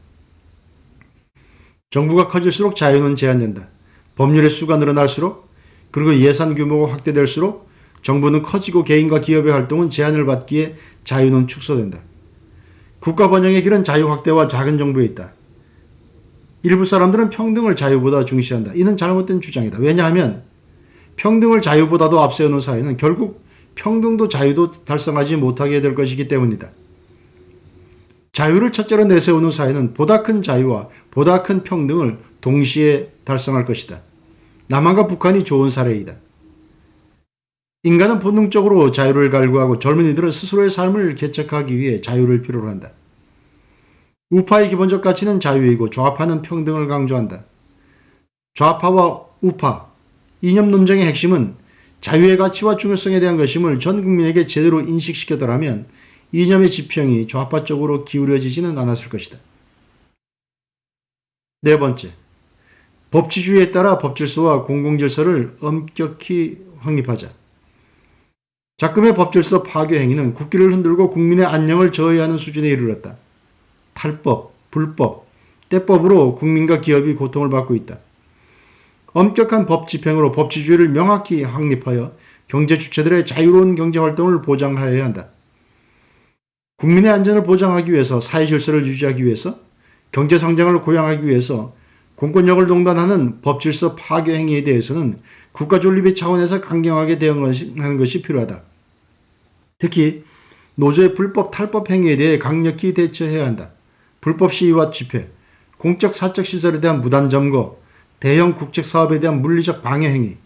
정부가 커질수록 자유는 제한된다. 법률의 수가 늘어날수록 그리고 예산 규모가 확대될수록 정부는 커지고 개인과 기업의 활동은 제한을 받기에 자유는 축소된다. 국가 번영의 길은 자유 확대와 작은 정부에 있다. 일부 사람들은 평등을 자유보다 중시한다. 이는 잘못된 주장이다. 왜냐하면 평등을 자유보다도 앞세우는 사회는 결국 평등도 자유도 달성하지 못하게 될 것이기 때문이다. 자유를 첫째로 내세우는 사회는 보다 큰 자유와 보다 큰 평등을 동시에 달성할 것이다. 남한과 북한이 좋은 사례이다. 인간은 본능적으로 자유를 갈구하고 젊은이들은 스스로의 삶을 개척하기 위해 자유를 필요로 한다. 우파의 기본적 가치는 자유이고 좌파는 평등을 강조한다. 좌파와 우파, 이념 논쟁의 핵심은 자유의 가치와 중요성에 대한 것임을 전 국민에게 제대로 인식시켰더라면 이념의 지평이 좌파 쪽으로 기울여지지는 않았을 것이다. 네 번째, 법치주의에 따라 법질서와 공공질서를 엄격히 확립하자. 작금의 법질서 파괴 행위는 국기를 흔들고 국민의 안녕을 저해하는 수준에 이르렀다. 탈법, 불법, 때법으로 국민과 기업이 고통을 받고 있다. 엄격한 법 집행으로 법치주의를 명확히 확립하여 경제 주체들의 자유로운 경제활동을 보장하여야 한다. 국민의 안전을 보장하기 위해서, 사회 질서를 유지하기 위해서, 경제 성장을 고양하기 위해서 공권력을 동단하는 법질서 파괴 행위에 대해서는 국가 존립의 차원에서 강경하게 대응하는 것이 필요하다. 특히 노조의 불법 탈법 행위에 대해 강력히 대처해야 한다. 불법 시위와 집회, 공적 사적 시설에 대한 무단 점거, 대형 국책 사업에 대한 물리적 방해 행위,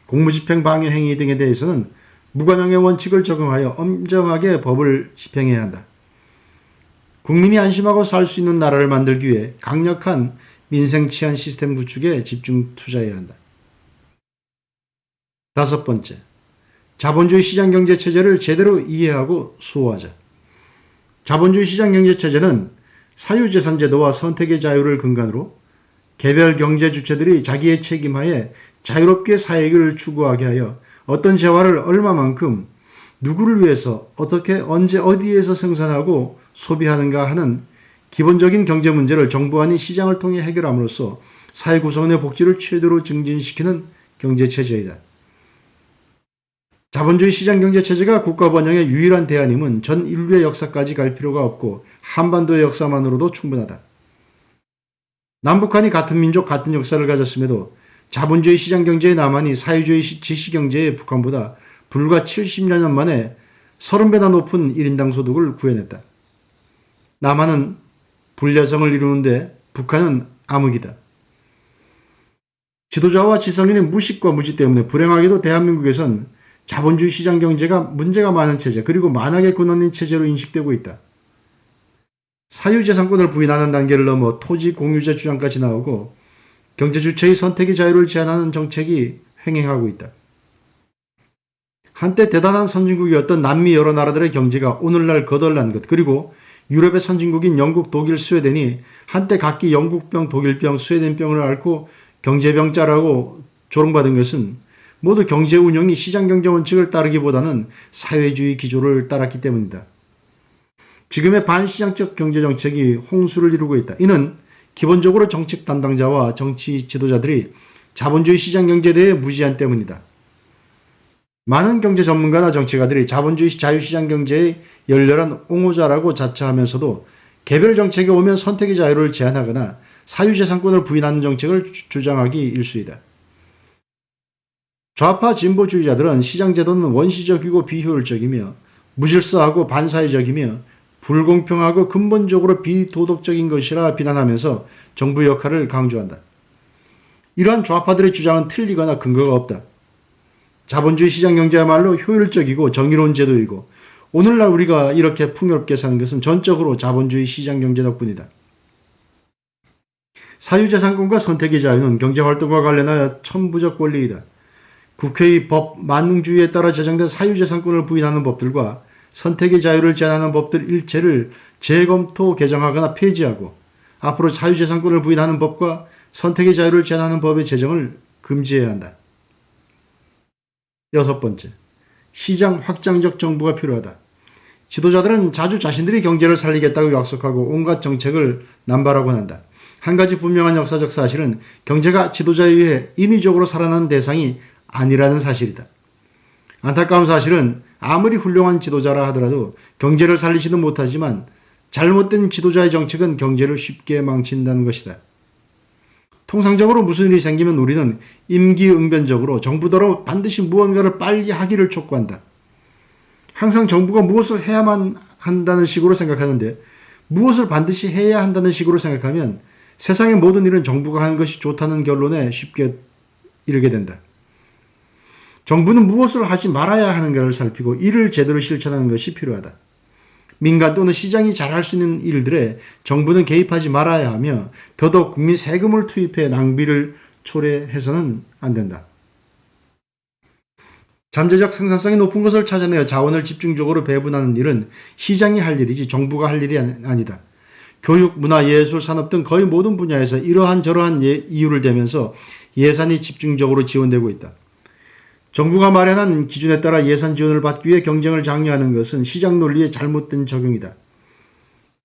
공무집행 방해 행위 등에 대해서는 무관용의 원칙을 적용하여 엄정하게 법을 집행해야 한다. 국민이 안심하고 살 수 있는 나라를 만들기 위해 강력한 민생 치안 시스템 구축에 집중 투자해야 한다. 다섯 번째, 자본주의 시장경제 체제를 제대로 이해하고 수호하자. 자본주의 시장경제 체제는 사유재산 제도와 선택의 자유를 근간으로 개별 경제 주체들이 자기의 책임하에 자유롭게 사익을 추구하게 하여 어떤 재화를 얼마만큼 누구를 위해서 어떻게 언제 어디에서 생산하고 소비하는가 하는 기본적인 경제 문제를 정부안이 시장을 통해 해결함으로써 사회 구성원의 복지를 최대로 증진시키는 경제체제이다. 자본주의 시장경제체제가 국가 번영의 유일한 대안임은 전 인류의 역사까지 갈 필요가 없고 한반도의 역사만으로도 충분하다. 남북한이 같은 민족 같은 역사를 가졌음에도 자본주의 시장경제의 남한이 사회주의 지시경제의 북한보다 불과 70여 년 만에 30배나 높은 1인당 소득을 구해냈다. 남한은 불려성을 이루는데 북한은 암흑이다. 지도자와 지성인의 무식과 무지 때문에 불행하게도 대한민국에선 자본주의 시장 경제가 문제가 많은 체제 그리고 만악의 근원인 체제로 인식되고 있다. 사유재산권을 부인하는 단계를 넘어 토지 공유제 주장까지 나오고 경제주체의 선택의 자유를 제한하는 정책이 횡행하고 있다. 한때 대단한 선진국이었던 남미 여러 나라들의 경제가 오늘날 거덜난 것 그리고 유럽의 선진국인 영국, 독일, 스웨덴이 한때 각기 영국병, 독일병, 스웨덴병을 앓고 경제병자라고 조롱받은 것은 모두 경제 운영이 시장경제 원칙을 따르기보다는 사회주의 기조를 따랐기 때문이다. 지금의 반시장적 경제정책이 홍수를 이루고 있다. 이는 기본적으로 정책 담당자와 정치 지도자들이 자본주의 시장경제에 대해 무지한 때문이다. 많은 경제 전문가나 정치가들이 자본주의 자유시장경제의 열렬한 옹호자라고 자처하면서도 개별 정책에 오면 선택의 자유를 제한하거나 사유재산권을 부인하는 정책을 주장하기 일쑤이다. 좌파 진보주의자들은 시장제도는 원시적이고 비효율적이며 무질서하고 반사회적이며 불공평하고 근본적으로 비도덕적인 것이라 비난하면서 정부의 역할을 강조한다. 이러한 좌파들의 주장은 틀리거나 근거가 없다. 자본주의 시장경제야말로 효율적이고 정의로운 제도이고 오늘날 우리가 이렇게 풍요롭게 사는 것은 전적으로 자본주의 시장경제 덕분이다. 사유재산권과 선택의 자유는 경제활동과 관련하여 천부적 권리이다. 국회의 법 만능주의에 따라 제정된 사유재산권을 부인하는 법들과 선택의 자유를 제한하는 법들 일체를 재검토 개정하거나 폐지하고 앞으로 사유재산권을 부인하는 법과 선택의 자유를 제한하는 법의 제정을 금지해야 한다. 여섯 번째, 시장 확장적 정부가 필요하다. 지도자들은 자주 자신들이 경제를 살리겠다고 약속하고 온갖 정책을 남발하곤 한다. 한 가지 분명한 역사적 사실은 경제가 지도자에 의해 인위적으로 살아난 대상이 아니라는 사실이다. 안타까운 사실은 아무리 훌륭한 지도자라 하더라도 경제를 살리지는 못하지만 잘못된 지도자의 정책은 경제를 쉽게 망친다는 것이다. 통상적으로 무슨 일이 생기면 우리는 임기응변적으로 정부더러 반드시 무언가를 빨리 하기를 촉구한다. 항상 정부가 무엇을 해야만 한다는 식으로 생각하는데 무엇을 반드시 해야 한다는 식으로 생각하면 세상의 모든 일은 정부가 하는 것이 좋다는 결론에 쉽게 이르게 된다. 정부는 무엇을 하지 말아야 하는가를 살피고 이를 제대로 실천하는 것이 필요하다. 민간 또는 시장이 잘할 수 있는 일들에 정부는 개입하지 말아야 하며 더더욱 국민 세금을 투입해 낭비를 초래해서는 안 된다. 잠재적 생산성이 높은 것을 찾아내어 자원을 집중적으로 배분하는 일은 시장이 할 일이지 정부가 할 일이 아니다. 교육, 문화, 예술, 산업 등 거의 모든 분야에서 이러한 저러한 이유를 대면서 예산이 집중적으로 지원되고 있다. 정부가 마련한 기준에 따라 예산 지원을 받기 위해 경쟁을 장려하는 것은 시장 논리의 잘못된 적용이다.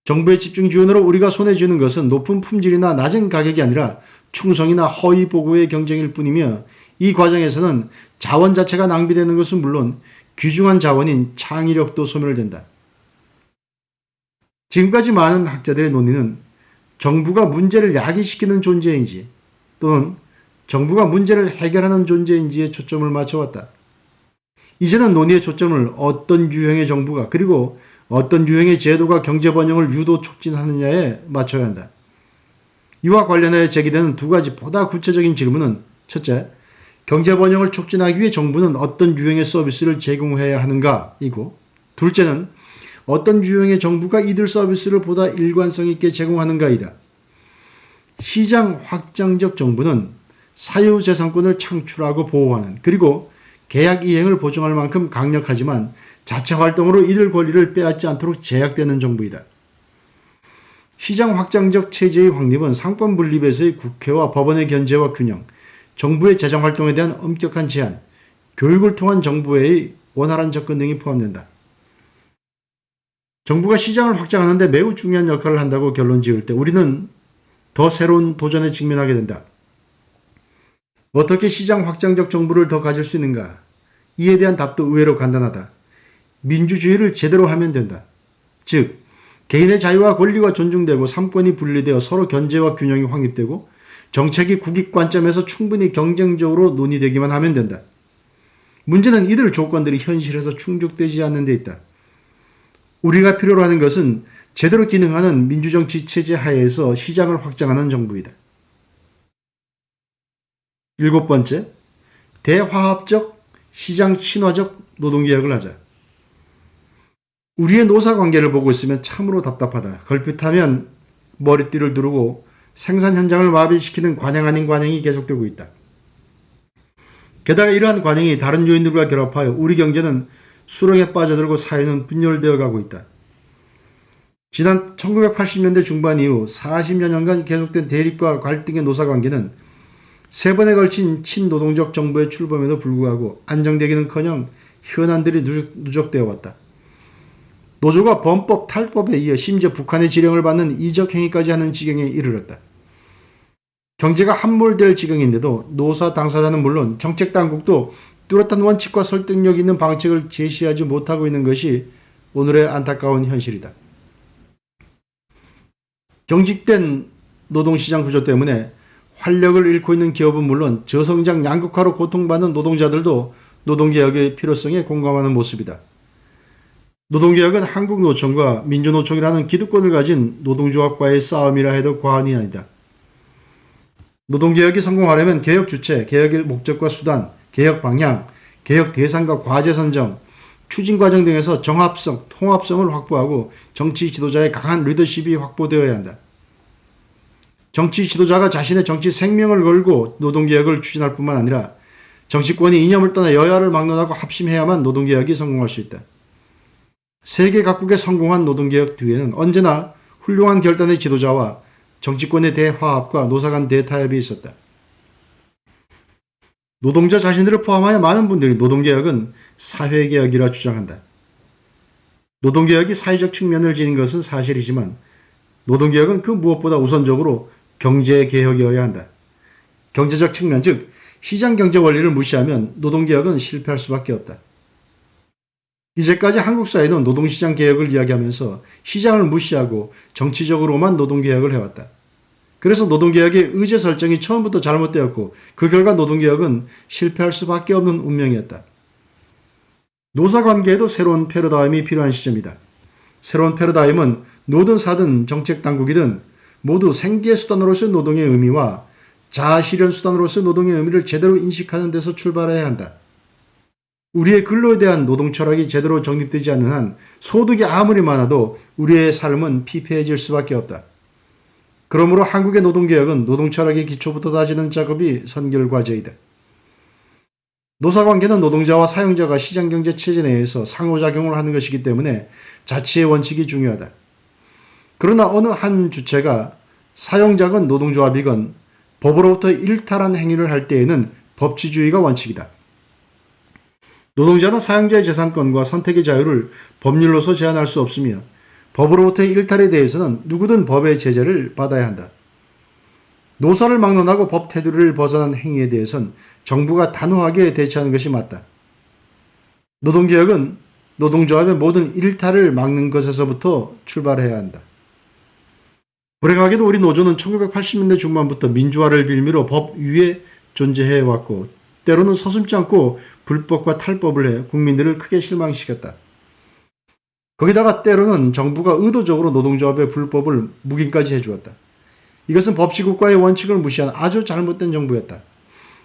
정부의 집중 지원으로 우리가 손해주는 것은 높은 품질이나 낮은 가격이 아니라 충성이나 허위 보고의 경쟁일 뿐이며 이 과정에서는 자원 자체가 낭비되는 것은 물론 귀중한 자원인 창의력도 소멸된다. 지금까지 많은 학자들의 논의는 정부가 문제를 야기시키는 존재인지 또는 정부가 문제를 해결하는 존재인지에 초점을 맞춰왔다. 이제는 논의의 초점을 어떤 유형의 정부가 그리고 어떤 유형의 제도가 경제 번영을 유도 촉진하느냐에 맞춰야 한다. 이와 관련하여 제기되는 두 가지 보다 구체적인 질문은 첫째, 경제 번영을 촉진하기 위해 정부는 어떤 유형의 서비스를 제공해야 하는가이고 둘째는 어떤 유형의 정부가 이들 서비스를 보다 일관성 있게 제공하는가이다. 시장 확장적 정부는 사유재산권을 창출하고 보호하는 그리고 계약 이행을 보증할 만큼 강력하지만 자체 활동으로 이들 권리를 빼앗지 않도록 제약되는 정부이다. 시장 확장적 체제의 확립은 상권 분립에서의 국회와 법원의 견제와 균형, 정부의 재정활동에 대한 엄격한 제한, 교육을 통한 정부의 원활한 접근 등이 포함된다. 정부가 시장을 확장하는 데 매우 중요한 역할을 한다고 결론 지을 때 우리는 더 새로운 도전에 직면하게 된다. 어떻게 시장 확장적 정부를 더 가질 수 있는가? 이에 대한 답도 의외로 간단하다. 민주주의를 제대로 하면 된다. 즉, 개인의 자유와 권리가 존중되고 삼권이 분리되어 서로 견제와 균형이 확립되고 정책이 국익 관점에서 충분히 경쟁적으로 논의되기만 하면 된다. 문제는 이들 조건들이 현실에서 충족되지 않는 데 있다. 우리가 필요로 하는 것은 제대로 기능하는 민주정치 체제 하에서 시장을 확장하는 정부이다. 일곱 번째, 대화합적, 시장 친화적 노동개혁을 하자. 우리의 노사관계를 보고 있으면 참으로 답답하다. 걸핏하면 머리띠를 두르고 생산 현장을 마비시키는 관행 아닌 관행이 계속되고 있다. 게다가 이러한 관행이 다른 요인들과 결합하여 우리 경제는 수렁에 빠져들고 사회는 분열되어 가고 있다. 지난 1980년대 중반 이후 40여 년간 계속된 대립과 갈등의 노사관계는 세 번에 걸친 친노동적 정부의 출범에도 불구하고 안정되기는커녕 현안들이 누적되어 왔다. 노조가 범법 탈법에 이어 심지어 북한의 지령을 받는 이적 행위까지 하는 지경에 이르렀다. 경제가 함몰될 지경인데도 노사 당사자는 물론 정책 당국도 뚜렷한 원칙과 설득력 있는 방책을 제시하지 못하고 있는 것이 오늘의 안타까운 현실이다. 경직된 노동시장 구조 때문에 활력을 잃고 있는 기업은 물론 저성장 양극화로 고통받는 노동자들도 노동개혁의 필요성에 공감하는 모습이다. 노동개혁은 한국노총과 민주노총이라는 기득권을 가진 노동조합과의 싸움이라 해도 과언이 아니다. 노동개혁이 성공하려면 개혁 주체, 개혁의 목적과 수단, 개혁 방향, 개혁 대상과 과제 선정, 추진 과정 등에서 정합성, 통합성을 확보하고 정치 지도자의 강한 리더십이 확보되어야 한다. 정치 지도자가 자신의 정치 생명을 걸고 노동개혁을 추진할 뿐만 아니라 정치권이 이념을 떠나 여야를 막론하고 합심해야만 노동개혁이 성공할 수 있다. 세계 각국의 성공한 노동개혁 뒤에는 언제나 훌륭한 결단의 지도자와 정치권의 대화합과 노사 간 대타협이 있었다. 노동자 자신들을 포함하여 많은 분들이 노동개혁은 사회개혁이라 주장한다. 노동개혁이 사회적 측면을 지닌 것은 사실이지만 노동개혁은 그 무엇보다 우선적으로 경제개혁이어야 한다. 경제적 측면, 즉 시장경제 원리를 무시하면 노동개혁은 실패할 수밖에 없다. 이제까지 한국 사회는 노동시장 개혁을 이야기하면서 시장을 무시하고 정치적으로만 노동개혁을 해왔다. 그래서 노동개혁의 의제 설정이 처음부터 잘못되었고 그 결과 노동개혁은 실패할 수밖에 없는 운명이었다. 노사관계에도 새로운 패러다임이 필요한 시점이다. 새로운 패러다임은 노든 사든 정책당국이든 모두 생계 수단으로서의 노동의 의미와 자아실현 수단으로서의 노동의 의미를 제대로 인식하는 데서 출발해야 한다. 우리의 근로에 대한 노동 철학이 제대로 정립되지 않는 한 소득이 아무리 많아도 우리의 삶은 피폐해질 수밖에 없다. 그러므로 한국의 노동개혁은 노동 철학의 기초부터 다지는 작업이 선결과제이다. 노사관계는 노동자와 사용자가 시장경제 체제 내에서 상호작용을 하는 것이기 때문에 자치의 원칙이 중요하다. 그러나 어느 한 주체가 사용자건 노동조합이건 법으로부터 일탈한 행위를 할 때에는 법치주의가 원칙이다. 노동자는 사용자의 재산권과 선택의 자유를 법률로서 제한할 수 없으며 법으로부터의 일탈에 대해서는 누구든 법의 제재를 받아야 한다. 노사를 막론하고 법 테두리를 벗어난 행위에 대해서는 정부가 단호하게 대처하는 것이 맞다. 노동개혁은 노동조합의 모든 일탈을 막는 것에서부터 출발해야 한다. 불행하게도 우리 노조는 1980년대 중반부터 민주화를 빌미로 법 위에 존재해왔고 때로는 서슴지 않고 불법과 탈법을 해 국민들을 크게 실망시켰다. 거기다가 때로는 정부가 의도적으로 노동조합의 불법을 묵인까지 해주었다. 이것은 법치국가의 원칙을 무시한 아주 잘못된 정부였다.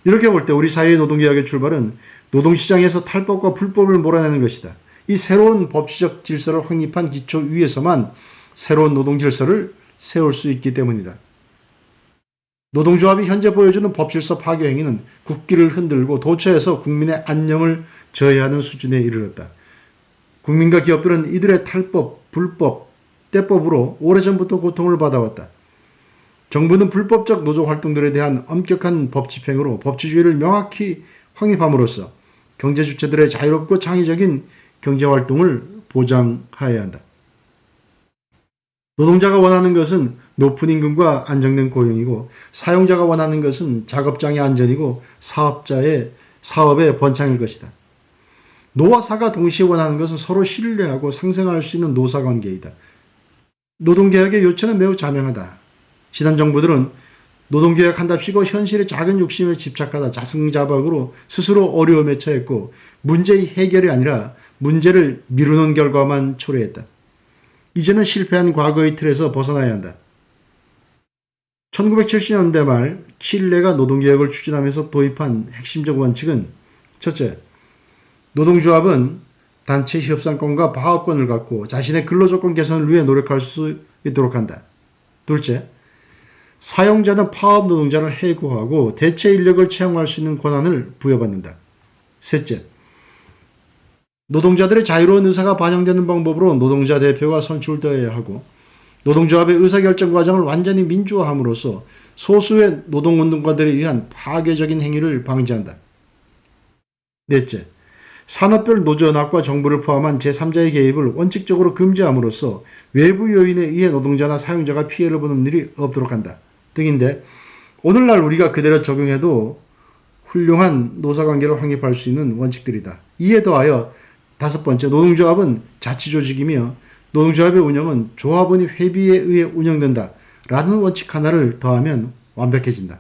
이렇게 볼 때 우리 사회의 노동개혁의 출발은 노동시장에서 탈법과 불법을 몰아내는 것이다. 이 새로운 법치적 질서를 확립한 기초 위에서만 새로운 노동질서를 세울 수 있기 때문이다. 노동조합이 현재 보여주는 법질서 파괴 행위는 국기를 흔들고 도처에서 국민의 안녕을 저해하는 수준에 이르렀다. 국민과 기업들은 이들의 탈법, 불법, 때법으로 오래전부터 고통을 받아왔다. 정부는 불법적 노조 활동들에 대한 엄격한 법 집행으로 법치주의를 명확히 확립함으로써 경제 주체들의 자유롭고 창의적인 경제활동을 보장하여야 한다. 노동자가 원하는 것은 높은 임금과 안정된 고용이고 사용자가 원하는 것은 작업장의 안전이고 사업의 번창일 것이다. 노와 사가 동시에 원하는 것은 서로 신뢰하고 상생할 수 있는 노사관계이다. 노동개혁의 요체는 매우 자명하다. 지난 정부들은 노동개혁한답시고 현실의 작은 욕심에 집착하다 자승자박으로 스스로 어려움에 처했고 문제의 해결이 아니라 문제를 미루는 결과만 초래했다. 이제는 실패한 과거의 틀에서 벗어나야 한다. 1970년대 말 칠레가 노동개혁을 추진하면서 도입한 핵심적 원칙은 첫째, 노동조합은 단체 협상권과 파업권을 갖고 자신의 근로조건 개선을 위해 노력할 수 있도록 한다. 둘째, 사용자는 파업 노동자를 해고하고 대체 인력을 채용할 수 있는 권한을 부여받는다. 셋째, 노동자들의 자유로운 의사가 반영되는 방법으로 노동자 대표가 선출되어야 하고 노동조합의 의사결정 과정을 완전히 민주화함으로써 소수의 노동운동가들에 의한 파괴적인 행위를 방지한다. 넷째, 산업별 노조연합과 정부를 포함한 제3자의 개입을 원칙적으로 금지함으로써 외부 요인에 의해 노동자나 사용자가 피해를 보는 일이 없도록 한다. 등인데 오늘날 우리가 그대로 적용해도 훌륭한 노사관계를 확립할 수 있는 원칙들이다. 이에 더하여 다섯 번째, 노동조합은 자치조직이며 노동조합의 운영은 조합원이 회비에 의해 운영된다. 라는 원칙 하나를 더하면 완벽해진다.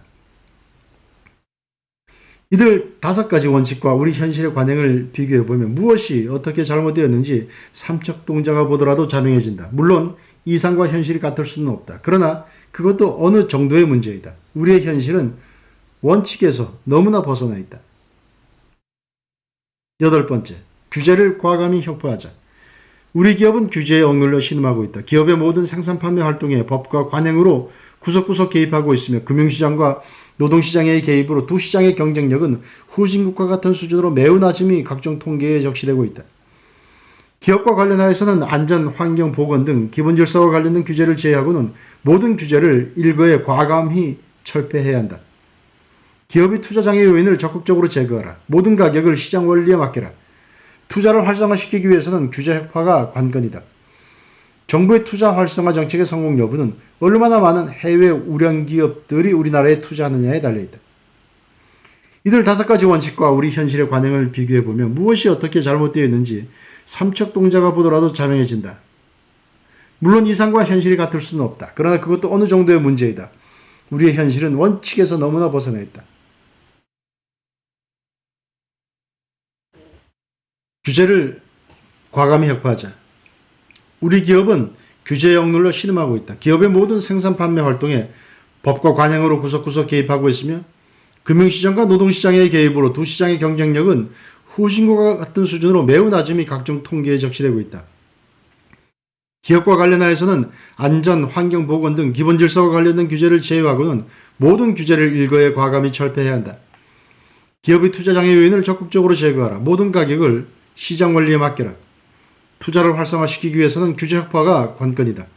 이들 다섯 가지 원칙과 우리 현실의 관행을 비교해보면 무엇이 어떻게 잘못되었는지 삼척동자가 보더라도 자명해진다. 물론 이상과 현실이 같을 수는 없다. 그러나 그것도 어느 정도의 문제이다. 우리의 현실은 원칙에서 너무나 벗어나 있다. 여덟 번째, 규제를 과감히 혁파하자. 우리 기업은 규제에 억눌려 신음하고 있다. 기업의 모든 생산 판매 활동에 법과 관행으로 구석구석 개입하고 있으며 금융시장과 노동시장의 개입으로 두 시장의 경쟁력은 후진국과 같은 수준으로 매우 낮음이 각종 통계에 적시되고 있다. 기업과 관련하여서는 안전, 환경, 보건 등 기본 질서와 관련된 규제를 제외하고는 모든 규제를 일거에 과감히 철폐해야 한다. 기업의 투자장애 요인을 적극적으로 제거하라. 모든 가격을 시장 원리에 맡겨라. 투자를 활성화시키기 위해서는 규제 혁파가 관건이다. 정부의 투자 활성화 정책의 성공 여부는 얼마나 많은 해외 우량 기업들이 우리나라에 투자하느냐에 달려있다. 이들 5가지 원칙과 우리 현실의 관행을 비교해보면 무엇이 어떻게 잘못되어 있는지 삼척동자가 보더라도 자명해진다. 물론 이상과 현실이 같을 수는 없다. 그러나 그것도 어느 정도의 문제이다. 우리의 현실은 원칙에서 너무나 벗어나 있다. 규제를 과감히 혁파하자. 우리 기업은 규제 역룰로 신음하고 있다. 기업의 모든 생산 판매 활동에 법과 관행으로 구석구석 개입하고 있으며 금융시장과 노동시장의 개입으로 두 시장의 경쟁력은 후진국과 같은 수준으로 매우 낮음이 각종 통계에 적시되고 있다. 기업과 관련하여서는 안전, 환경, 보건 등 기본 질서와 관련된 규제를 제외하고는 모든 규제를 일거에 과감히 철폐해야 한다. 기업의 투자장애 요인을 적극적으로 제거하라. 모든 가격을 시장 원리에 맡겨라. 투자를 활성화시키기 위해서는 규제 혁파가 관건이다.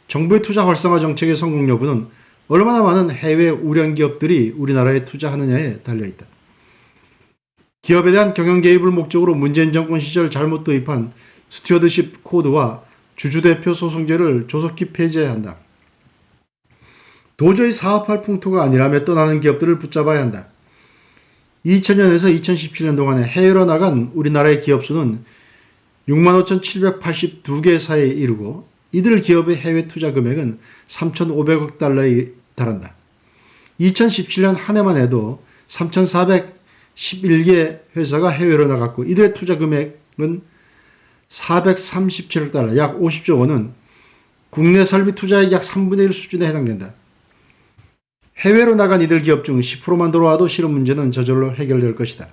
정부의 투자 활성화 정책의 성공 여부는 얼마나 많은 해외 우량 기업들이 우리나라에 투자하느냐에 달려있다. 기업에 대한 경영 개입을 목적으로 문재인 정권 시절 잘못 도입한 스튜어드십 코드와 주주대표 소송제를 조속히 폐지해야 한다. 도저히 사업할 풍토가 아니라며 떠나는 기업들을 붙잡아야 한다. 2000년에서 2017년 동안에 해외로 나간 우리나라의 기업 수는 65,782개 사이에 이르고 이들 기업의 해외 투자 금액은 3,500억 달러에 달한다. 2017년 한 해만 해도 3,411개 회사가 해외로 나갔고 이들의 투자 금액은 437억 달러, 약 50조 원은 국내 설비 투자액 약 3분의 1 수준에 해당된다. 해외로 나간 이들 기업 중 10%만 들어와도 실업 문제는 저절로 해결될 것이다.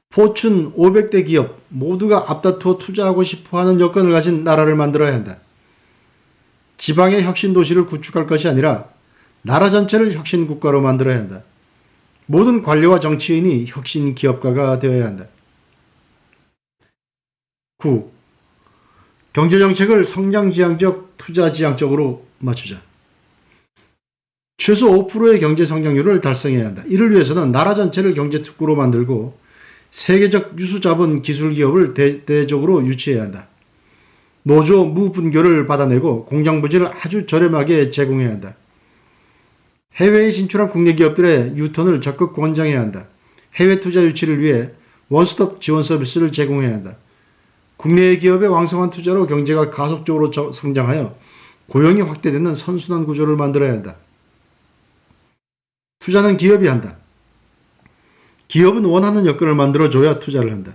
포춘 500대 기업 모두가 앞다투어 투자하고 싶어하는 여건을 가진 나라를 만들어야 한다. 지방의 혁신 도시를 구축할 것이 아니라 나라 전체를 혁신 국가로 만들어야 한다. 모든 관료와 정치인이 혁신 기업가가 되어야 한다. 9. 경제정책을 성장지향적, 투자지향적으로 맞추자. 최소 5%의 경제성장률을 달성해야 한다. 이를 위해서는 나라 전체를 경제특구로 만들고 세계적 유수자본 기술기업을 대대적으로 유치해야 한다. 노조 무분교를 받아내고 공장부지를 아주 저렴하게 제공해야 한다. 해외에 진출한 국내 기업들의 유턴을 적극 권장해야 한다. 해외 투자 유치를 위해 원스톱 지원 서비스를 제공해야 한다. 국내의 기업의 왕성한 투자로 경제가 가속적으로 성장하여 고용이 확대되는 선순환 구조를 만들어야 한다. 투자는 기업이 한다. 기업은 원하는 여건을 만들어줘야 투자를 한다.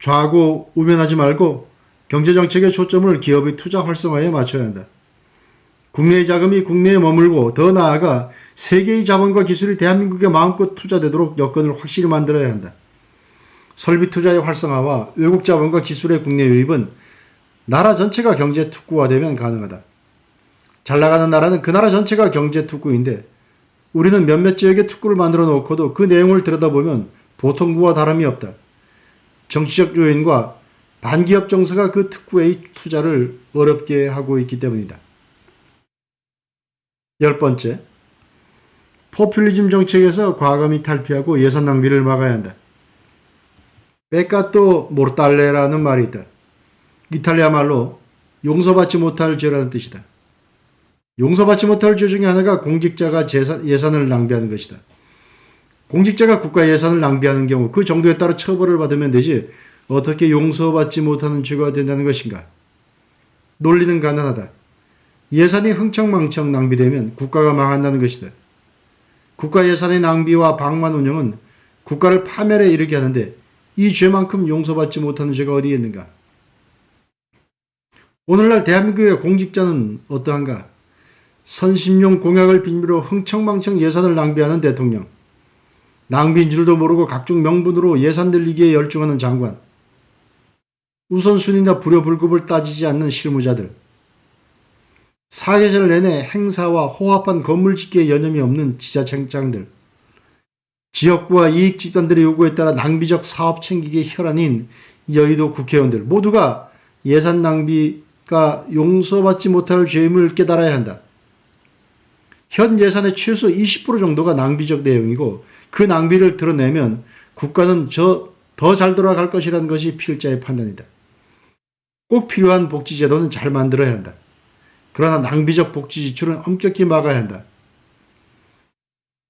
좌고 우면하지 말고 경제정책의 초점을 기업의 투자 활성화에 맞춰야 한다. 국내의 자금이 국내에 머물고 더 나아가 세계의 자본과 기술이 대한민국에 마음껏 투자되도록 여건을 확실히 만들어야 한다. 설비 투자의 활성화와 외국 자본과 기술의 국내 유입은 나라 전체가 경제 특구화되면 가능하다. 잘 나가는 나라는 그 나라 전체가 경제 특구인데 우리는 몇몇 지역의 특구를 만들어 놓고도 그 내용을 들여다보면 보통구와 다름이 없다. 정치적 요인과 반기업 정서가 그 특구의 투자를 어렵게 하고 있기 때문이다. 10번째, 포퓰리즘 정책에서 과감히 탈피하고 예산 낭비를 막아야 한다. 페카토 모르탈레라는 말이 있다. 이탈리아 말로 용서받지 못할 죄라는 뜻이다. 용서받지 못할 죄 중에 하나가 공직자가 예산을 낭비하는 것이다. 공직자가 국가 예산을 낭비하는 경우 그 정도에 따라 처벌을 받으면 되지 어떻게 용서받지 못하는 죄가 된다는 것인가. 논리는 간단하다. 예산이 흥청망청 낭비되면 국가가 망한다는 것이다. 국가 예산의 낭비와 방만 운영은 국가를 파멸에 이르게 하는데 이 죄만큼 용서받지 못하는 죄가 어디에 있는가. 오늘날 대한민국의 공직자는 어떠한가. 선심용 공약을 빌미로 흥청망청 예산을 낭비하는 대통령, 낭비인 줄도 모르고 각종 명분으로 예산 늘리기에 열중하는 장관, 우선순위나 불효불급을 따지지 않는 실무자들, 사계절 내내 행사와 호합한 건물 짓기에 여념이 없는 지자체장들, 지역부와 이익집단들의 요구에 따라 낭비적 사업 챙기기에 혈안인 여의도 국회의원들 모두가 예산 낭비가 용서받지 못할 죄임을 깨달아야 한다. 현 예산의 최소 20% 정도가 낭비적 내용이고 그 낭비를 드러내면 국가는 더 잘 돌아갈 것이라는 것이 필자의 판단이다. 꼭 필요한 복지제도는 잘 만들어야 한다. 그러나 낭비적 복지 지출은 엄격히 막아야 한다.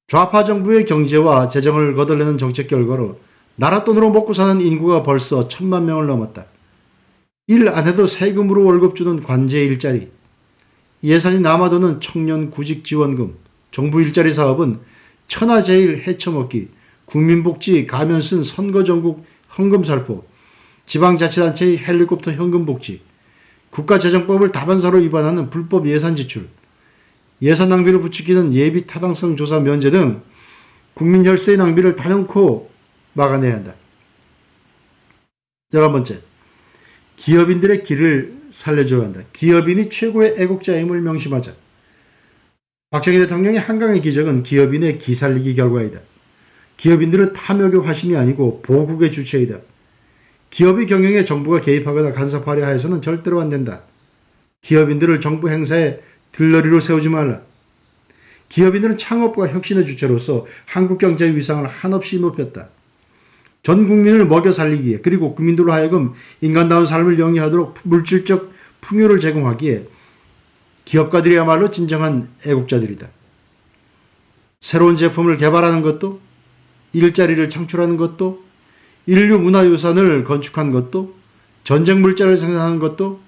좌파 정부의 경제와 재정을 거덜내는 정책 결과로 나라 돈으로 먹고 사는 인구가 벌써 1,000만 명을 넘었다. 일 안 해도 세금으로 월급 주는 관제 일자리, 예산이 남아도는 청년 구직 지원금, 정부 일자리 사업은 천하제일 헤쳐먹기, 국민복지 가면 쓴 선거전국 헌금살포, 지방자치단체의 헬리콥터 현금복지, 국가재정법을 다반사로 위반하는 불법 예산 지출, 예산 낭비를 부추기는 예비 타당성 조사 면제 등 국민 혈세의 낭비를 단연코 막아내야 한다. 11번째, 기업인들의 길을 살려줘야 한다. 기업인이 최고의 애국자임을 명심하자. 박정희 대통령의 한강의 기적은 기업인의 기 살리기 결과이다. 기업인들은 탐욕의 화신이 아니고 보국의 주체이다. 기업의 경영에 정부가 개입하거나 간섭하려 해서는 절대로 안 된다. 기업인들을 정부 행사에 들러리로 세우지 말라. 기업인들은 창업과 혁신의 주체로서 한국 경제의 위상을 한없이 높였다. 전 국민을 먹여 살리기에 그리고 국민들로 하여금 인간다운 삶을 영위하도록 물질적 풍요를 제공하기에 기업가들이야말로 진정한 애국자들이다. 새로운 제품을 개발하는 것도, 일자리를 창출하는 것도, 인류 문화유산을 건축한 것도, 전쟁 물자를 생산하는 것도,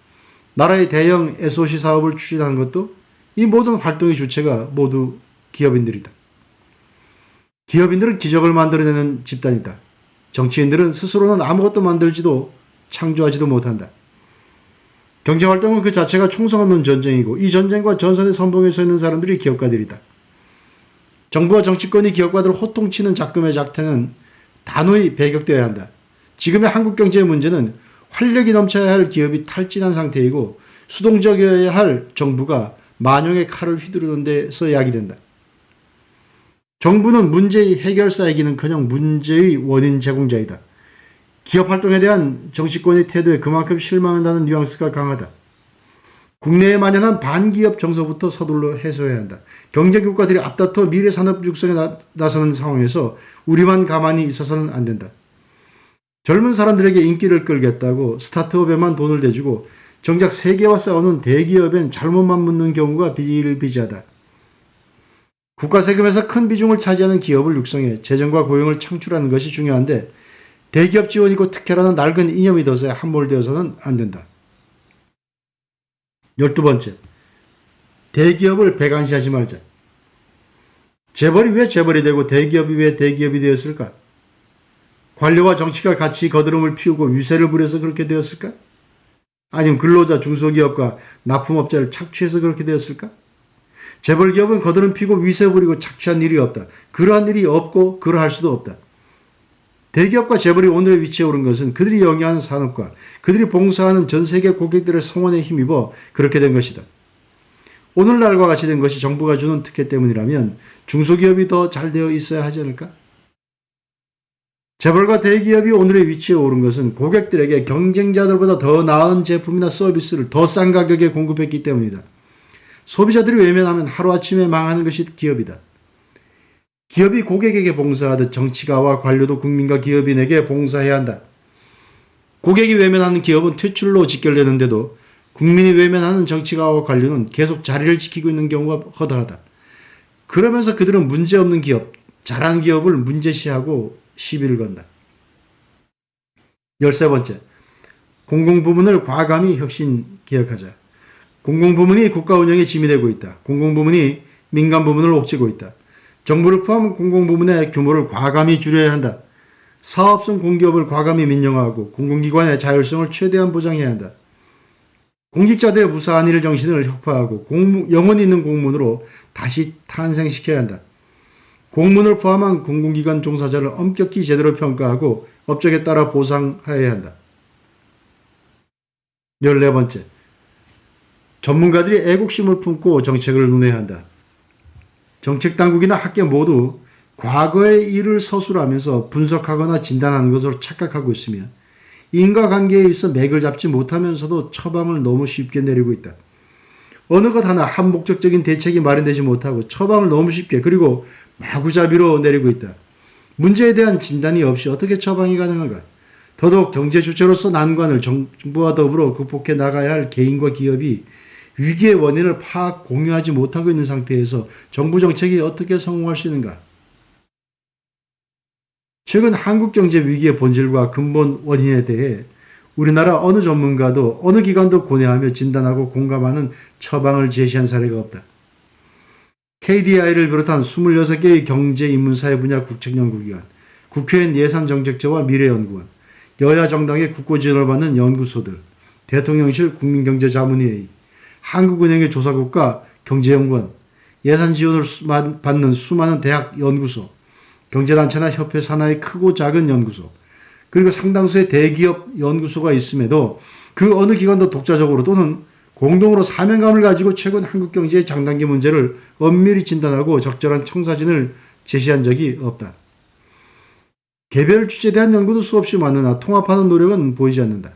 나라의 대형 SOC 사업을 추진하는 것도 이 모든 활동의 주체가 모두 기업인들이다. 기업인들은 기적을 만들어내는 집단이다. 정치인들은 스스로는 아무것도 만들지도 창조하지도 못한다. 경제활동은 그 자체가 총성 없는 전쟁이고 이 전쟁과 전선의 선봉에 서 있는 사람들이 기업가들이다. 정부와 정치권이 기업가들을 호통치는 작금의 작태는 단호히 배격되어야 한다. 지금의 한국 경제의 문제는 활력이 넘쳐야 할 기업이 탈진한 상태이고 수동적이어야 할 정부가 만용의 칼을 휘두르는 데서 야기된다. 정부는 문제의 해결사이기는커녕 문제의 원인 제공자이다. 기업 활동에 대한 정치권의 태도에 그만큼 실망한다는 뉘앙스가 강하다. 국내에 만연한 반기업 정서부터 서둘러 해소해야 한다. 경제국가들이 앞다퉈 미래산업 육성에 나서는 상황에서 우리만 가만히 있어서는 안 된다. 젊은 사람들에게 인기를 끌겠다고 스타트업에만 돈을 대주고 정작 세계와 싸우는 대기업엔 잘못만 묻는 경우가 비일비재하다. 국가 세금에서 큰 비중을 차지하는 기업을 육성해 재정과 고용을 창출하는 것이 중요한데 대기업 지원이고 특혜라는 낡은 이념이 덫에 함몰되어서는 안 된다. 12번째, 대기업을 배관시하지 말자. 재벌이 왜 재벌이 되고 대기업이 왜 대기업이 되었을까? 관료와 정치가 같이 거드름을 피우고 위세를 부려서 그렇게 되었을까? 아니면 근로자 중소기업과 납품업자를 착취해서 그렇게 되었을까? 재벌기업은 거드름 피고 위세 부리고 착취한 일이 없다. 그러한 일이 없고 그러할 수도 없다. 대기업과 재벌이 오늘의 위치에 오른 것은 그들이 영위하는 산업과 그들이 봉사하는 전 세계 고객들의 성원에 힘입어 그렇게 된 것이다. 오늘날과 같이 된 것이 정부가 주는 특혜 때문이라면 중소기업이 더 잘 되어 있어야 하지 않을까? 재벌과 대기업이 오늘의 위치에 오른 것은 고객들에게 경쟁자들보다 더 나은 제품이나 서비스를 더 싼 가격에 공급했기 때문이다. 소비자들이 외면하면 하루아침에 망하는 것이 기업이다. 기업이 고객에게 봉사하듯 정치가와 관료도 국민과 기업인에게 봉사해야 한다. 고객이 외면하는 기업은 퇴출로 직결되는데도 국민이 외면하는 정치가와 관료는 계속 자리를 지키고 있는 경우가 허다하다. 그러면서 그들은 문제없는 기업, 잘하는 기업을 문제시하고 시비를 건다. 13번째, 공공부문을 과감히 혁신 개혁하자. 공공부문이 국가 운영의 짐이 되고 있다. 공공부문이 민간부문을 옥죄고 있다. 정부를 포함한 공공부문의 규모를 과감히 줄여야 한다. 사업성 공기업을 과감히 민영화하고 공공기관의 자율성을 최대한 보장해야 한다. 공직자들의 무사한 일 정신을 혁파하고 영혼이 있는 공문으로 다시 탄생시켜야 한다. 공문을 포함한 공공기관 종사자를 엄격히 제대로 평가하고 업적에 따라 보상해야 한다. 14번째, 전문가들이 애국심을 품고 정책을 논해야 한다. 정책당국이나 학계 모두 과거의 일을 서술하면서 분석하거나 진단하는 것으로 착각하고 있으며 인과관계에 있어 맥을 잡지 못하면서도 처방을 너무 쉽게 내리고 있다. 어느 것 하나 한목적적인 대책이 마련되지 못하고 처방을 너무 쉽게 그리고 마구잡이로 내리고 있다. 문제에 대한 진단이 없이 어떻게 처방이 가능한가? 더더욱 경제 주체로서 난관을 정부와 더불어 극복해 나가야 할 개인과 기업이 위기의 원인을 파악, 공유하지 못하고 있는 상태에서 정부 정책이 어떻게 성공할 수 있는가? 최근 한국 경제 위기의 본질과 근본 원인에 대해 우리나라 어느 전문가도 어느 기관도 고뇌하며 진단하고 공감하는 처방을 제시한 사례가 없다. KDI를 비롯한 26개의 경제인문사회 분야 국책연구기관, 국회의원 예산정책처와 미래연구원, 여야 정당의 국고지원을 받는 연구소들, 대통령실 국민경제자문회의, 한국은행의 조사국과 경제연구원, 예산 지원을 받는 수많은 대학 연구소, 경제단체나 협회 산하의 크고 작은 연구소, 그리고 상당수의 대기업 연구소가 있음에도 그 어느 기관도 독자적으로 또는 공동으로 사명감을 가지고 최근 한국 경제의 장단기 문제를 엄밀히 진단하고 적절한 청사진을 제시한 적이 없다. 개별 주제에 대한 연구도 수없이 많으나 통합하는 노력은 보이지 않는다.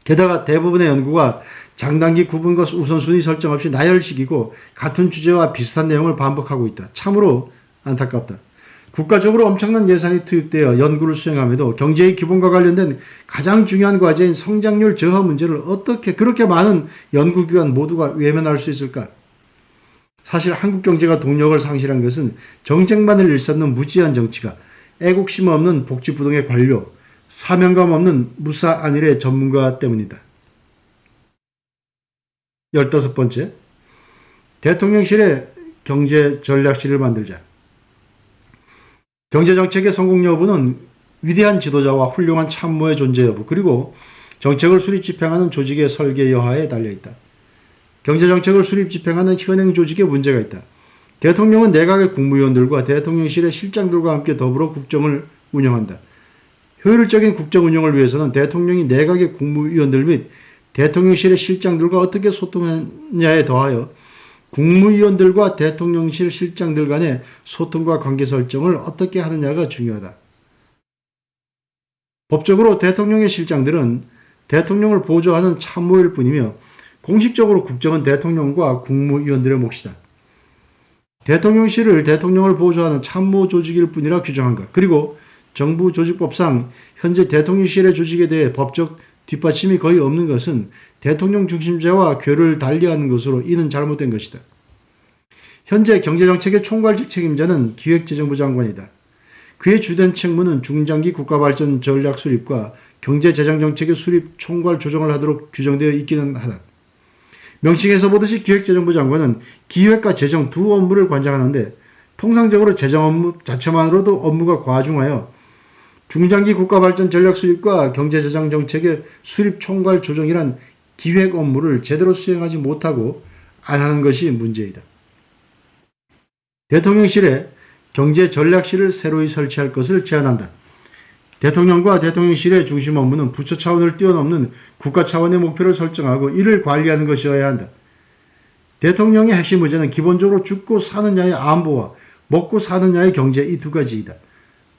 게다가 대부분의 연구가 장단기 구분과 우선순위 설정 없이 나열식이고 같은 주제와 비슷한 내용을 반복하고 있다. 참으로 안타깝다. 국가적으로 엄청난 예산이 투입되어 연구를 수행함에도 경제의 기본과 관련된 가장 중요한 과제인 성장률 저하 문제를 어떻게 그렇게 많은 연구기관 모두가 외면할 수 있을까? 사실 한국 경제가 동력을 상실한 것은 정책만을 일삼는 무지한 정치가 애국심 없는 복지부동의 관료, 사명감 없는 무사안일의 전문가 때문이다. 15번째, 대통령실의 경제전략실을 만들자. 경제정책의 성공 여부는 위대한 지도자와 훌륭한 참모의 존재 여부 그리고 정책을 수립 집행하는 조직의 설계 여하에 달려있다. 경제정책을 수립 집행하는 현행 조직에 문제가 있다. 대통령은 내각의 국무위원들과 대통령실의 실장들과 함께 더불어 국정을 운영한다. 효율적인 국정 운영을 위해서는 대통령이 내각의 국무위원들 및 대통령실의 실장들과 어떻게 소통하냐에 더하여 국무위원들과 대통령실 실장들 간의 소통과 관계 설정을 어떻게 하느냐가 중요하다. 법적으로 대통령의 실장들은 대통령을 보조하는 참모일 뿐이며 공식적으로 국정은 대통령과 국무위원들의 몫이다. 대통령실을 대통령을 보조하는 참모 조직일 뿐이라 규정한가. 그리고 정부 조직법상 현재 대통령실의 조직에 대해 법적 뒷받침이 거의 없는 것은 대통령 중심제와 궤를 달리하는 것으로 이는 잘못된 것이다. 현재 경제정책의 총괄적 책임자는 기획재정부 장관이다. 그의 주된 책무는 중장기 국가발전 전략 수립과 경제재정정책의 수립 총괄 조정을 하도록 규정되어 있기는 하다. 명칭에서 보듯이 기획재정부 장관은 기획과 재정 두 업무를 관장하는데 통상적으로 재정 업무 자체만으로도 업무가 과중하여 중장기 국가발전 전략 수립과 경제재정 정책의 수립 총괄 조정이란 기획 업무를 제대로 수행하지 못하고 안 하는 것이 문제이다. 대통령실에 경제전략실을 새로이 설치할 것을 제안한다. 대통령과 대통령실의 중심 업무는 부처 차원을 뛰어넘는 국가 차원의 목표를 설정하고 이를 관리하는 것이어야 한다. 대통령의 핵심 문제는 기본적으로 죽고 사느냐의 안보와 먹고 사느냐의 경제 이 두 가지이다.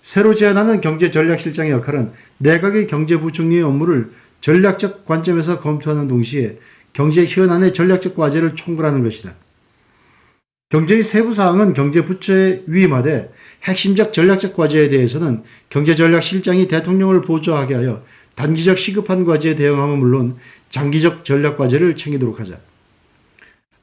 새로 제안하는 경제전략실장의 역할은 내각의 경제부총리의 업무를 전략적 관점에서 검토하는 동시에 경제 현안의 전략적 과제를 총괄하는 것이다. 경제의 세부 사항은 경제부처에 위임하되 핵심적 전략적 과제에 대해서는 경제전략실장이 대통령을 보조하게 하여 단기적 시급한 과제에 대응함은 물론 장기적 전략 과제를 챙기도록 하자.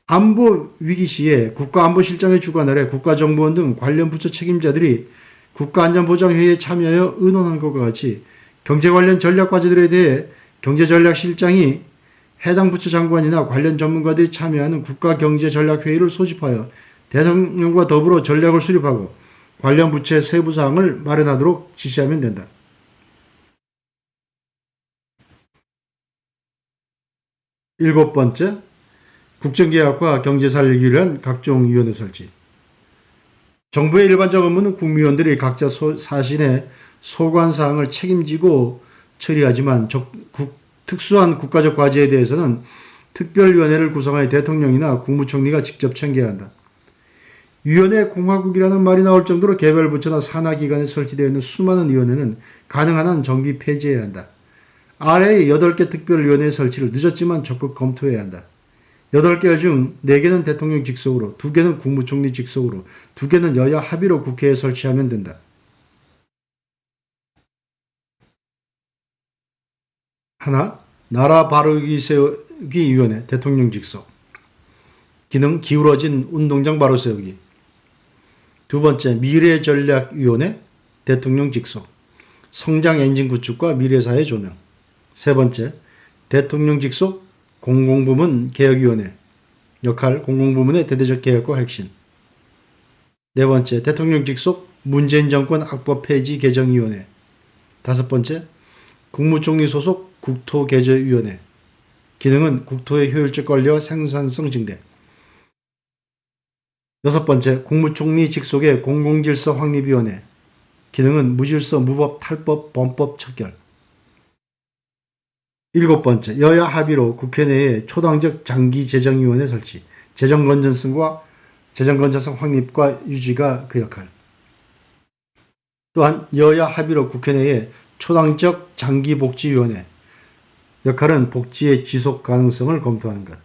안보 위기 시에 국가안보실장의 주관 아래 국가정보원 등 관련 부처 책임자들이 국가안전보장회의에 참여하여 의논한 것과 같이 경제 관련 전략 과제들에 대해 경제전략실장이 해당 부처 장관이나 관련 전문가들이 참여하는 국가경제전략회의를 소집하여 대통령과 더불어 전략을 수립하고 관련 부처의 세부사항을 마련하도록 지시하면 된다. 7번째, 국정개혁과 경제살리기를 위한 각종 위원회 설치. 정부의 일반적 업무는 국무위원들이 각자 사신의 소관사항을 책임지고 처리하지만 특수한 국가적 과제에 대해서는 특별위원회를 구성하여 대통령이나 국무총리가 직접 챙겨야 한다. 위원회 공화국이라는 말이 나올 정도로 개별 부처나 산하기관에 설치되어 있는 수많은 위원회는 가능한 한 정비 폐지해야 한다. 아래의 8개 특별위원회 설치를 늦었지만 적극 검토해야 한다. 8개 중 4개는 대통령 직속으로, 2개는 국무총리 직속으로, 2개는 여야 합의로 국회에 설치하면 된다. 하나, 나라 바르기 세우기 위원회 대통령 직속. 기능 기울어진 운동장 바로 세우기. 2번째, 미래전략위원회 대통령 직속. 성장 엔진 구축과 미래사회 조명. 3번째, 대통령 직속 공공부문 개혁위원회. 역할 공공부문의 대대적 개혁과 혁신. 4번째, 대통령 직속 문재인 정권 악법 폐지 개정위원회. 5번째, 국무총리 소속 국토개조위원회. 기능은 국토의 효율적 관리와 생산성 증대. 6번째, 국무총리 직속의 공공질서 확립위원회. 기능은 무질서, 무법, 탈법, 범법 척결. 7번째, 여야 합의로 국회 내에 초당적 장기재정위원회 설치. 재정건전성 확립과 유지가 그 역할. 또한 여야 합의로 국회 내에 초당적 장기복지위원회. 역할은 복지의 지속 가능성을 검토하는 것.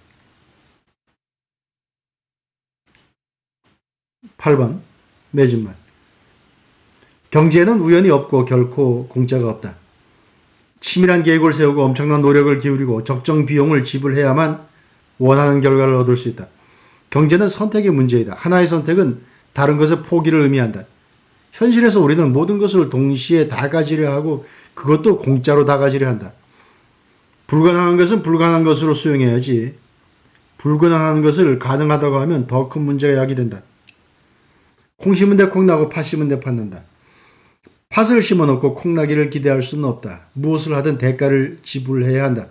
8번, 매진말. 경제에는 우연이 없고 결코 공짜가 없다. 치밀한 계획을 세우고 엄청난 노력을 기울이고 적정 비용을 지불해야만 원하는 결과를 얻을 수 있다. 경제는 선택의 문제이다. 하나의 선택은 다른 것의 포기를 의미한다. 현실에서 우리는 모든 것을 동시에 다 가지려 하고 그것도 공짜로 다 가지려 한다. 불가능한 것은 불가능한 것으로 수용해야지 불가능한 것을 가능하다고 하면 더 큰 문제가 야기된다. 콩 심은 데 콩 나고 팥 심은 데 팥 난다. 팥을 심어놓고 콩나기를 기대할 수는 없다. 무엇을 하든 대가를 지불해야 한다.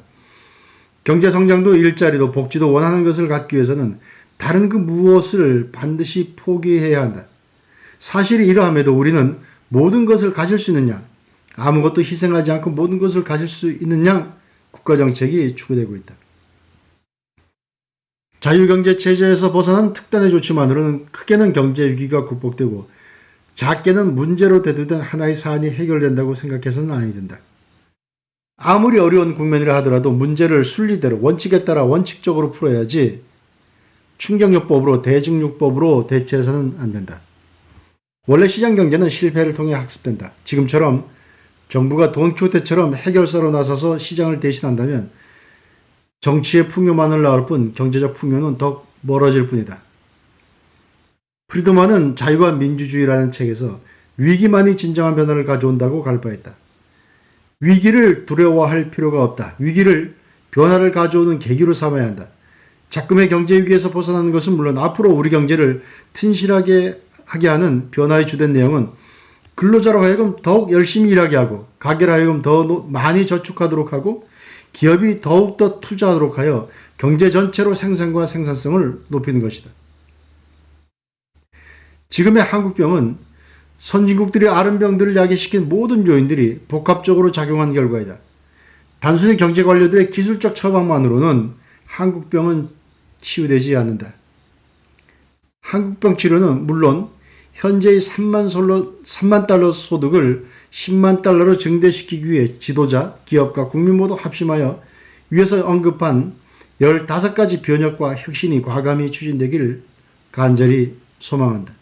경제성장도 일자리도 복지도 원하는 것을 갖기 위해서는 다른 그 무엇을 반드시 포기해야 한다. 사실이 이러함에도 우리는 모든 것을 가질 수 있는 양, 아무것도 희생하지 않고 모든 것을 가질 수 있는 양 국가정책이 추구되고 있다. 자유경제체제에서 벗어난 특단의 조치만으로는 크게는 경제위기가 극복되고 작게는 문제로 대두된 하나의 사안이 해결된다고 생각해서는 아니 된다. 아무리 어려운 국면이라 하더라도 문제를 순리대로 원칙에 따라 원칙적으로 풀어야지 충격요법으로 대중요법으로 대체해서는 안 된다. 원래 시장경제는 실패를 통해 학습된다. 지금처럼 정부가 돈키호테처럼 해결사로 나서서 시장을 대신한다면 정치의 풍요만을 낳을 뿐 경제적 풍요는 더 멀어질 뿐이다. 프리드만은 자유와 민주주의라는 책에서 위기만이 진정한 변화를 가져온다고 갈바했다. 위기를 두려워할 필요가 없다. 위기를 변화를 가져오는 계기로 삼아야 한다. 작금의 경제 위기에서 벗어나는 것은 물론 앞으로 우리 경제를 튼실하게 하게 하는 변화의 주된 내용은 근로자로 하여금 더욱 열심히 일하게 하고 가게로 하여금 더 많이 저축하도록 하고 기업이 더욱더 투자하도록 하여 경제 전체로 생산과 생산성을 높이는 것이다. 지금의 한국병은 선진국들이 아른병들을 야기시킨 모든 요인들이 복합적으로 작용한 결과이다. 단순히 경제관료들의 기술적 처방만으로는 한국병은 치유되지 않는다. 한국병 치료는 물론 현재의 3만 달러 소득을 10만 달러로 증대시키기 위해 지도자, 기업과 국민 모두 합심하여 위에서 언급한 15가지 변혁과 혁신이 과감히 추진되기를 간절히 소망한다.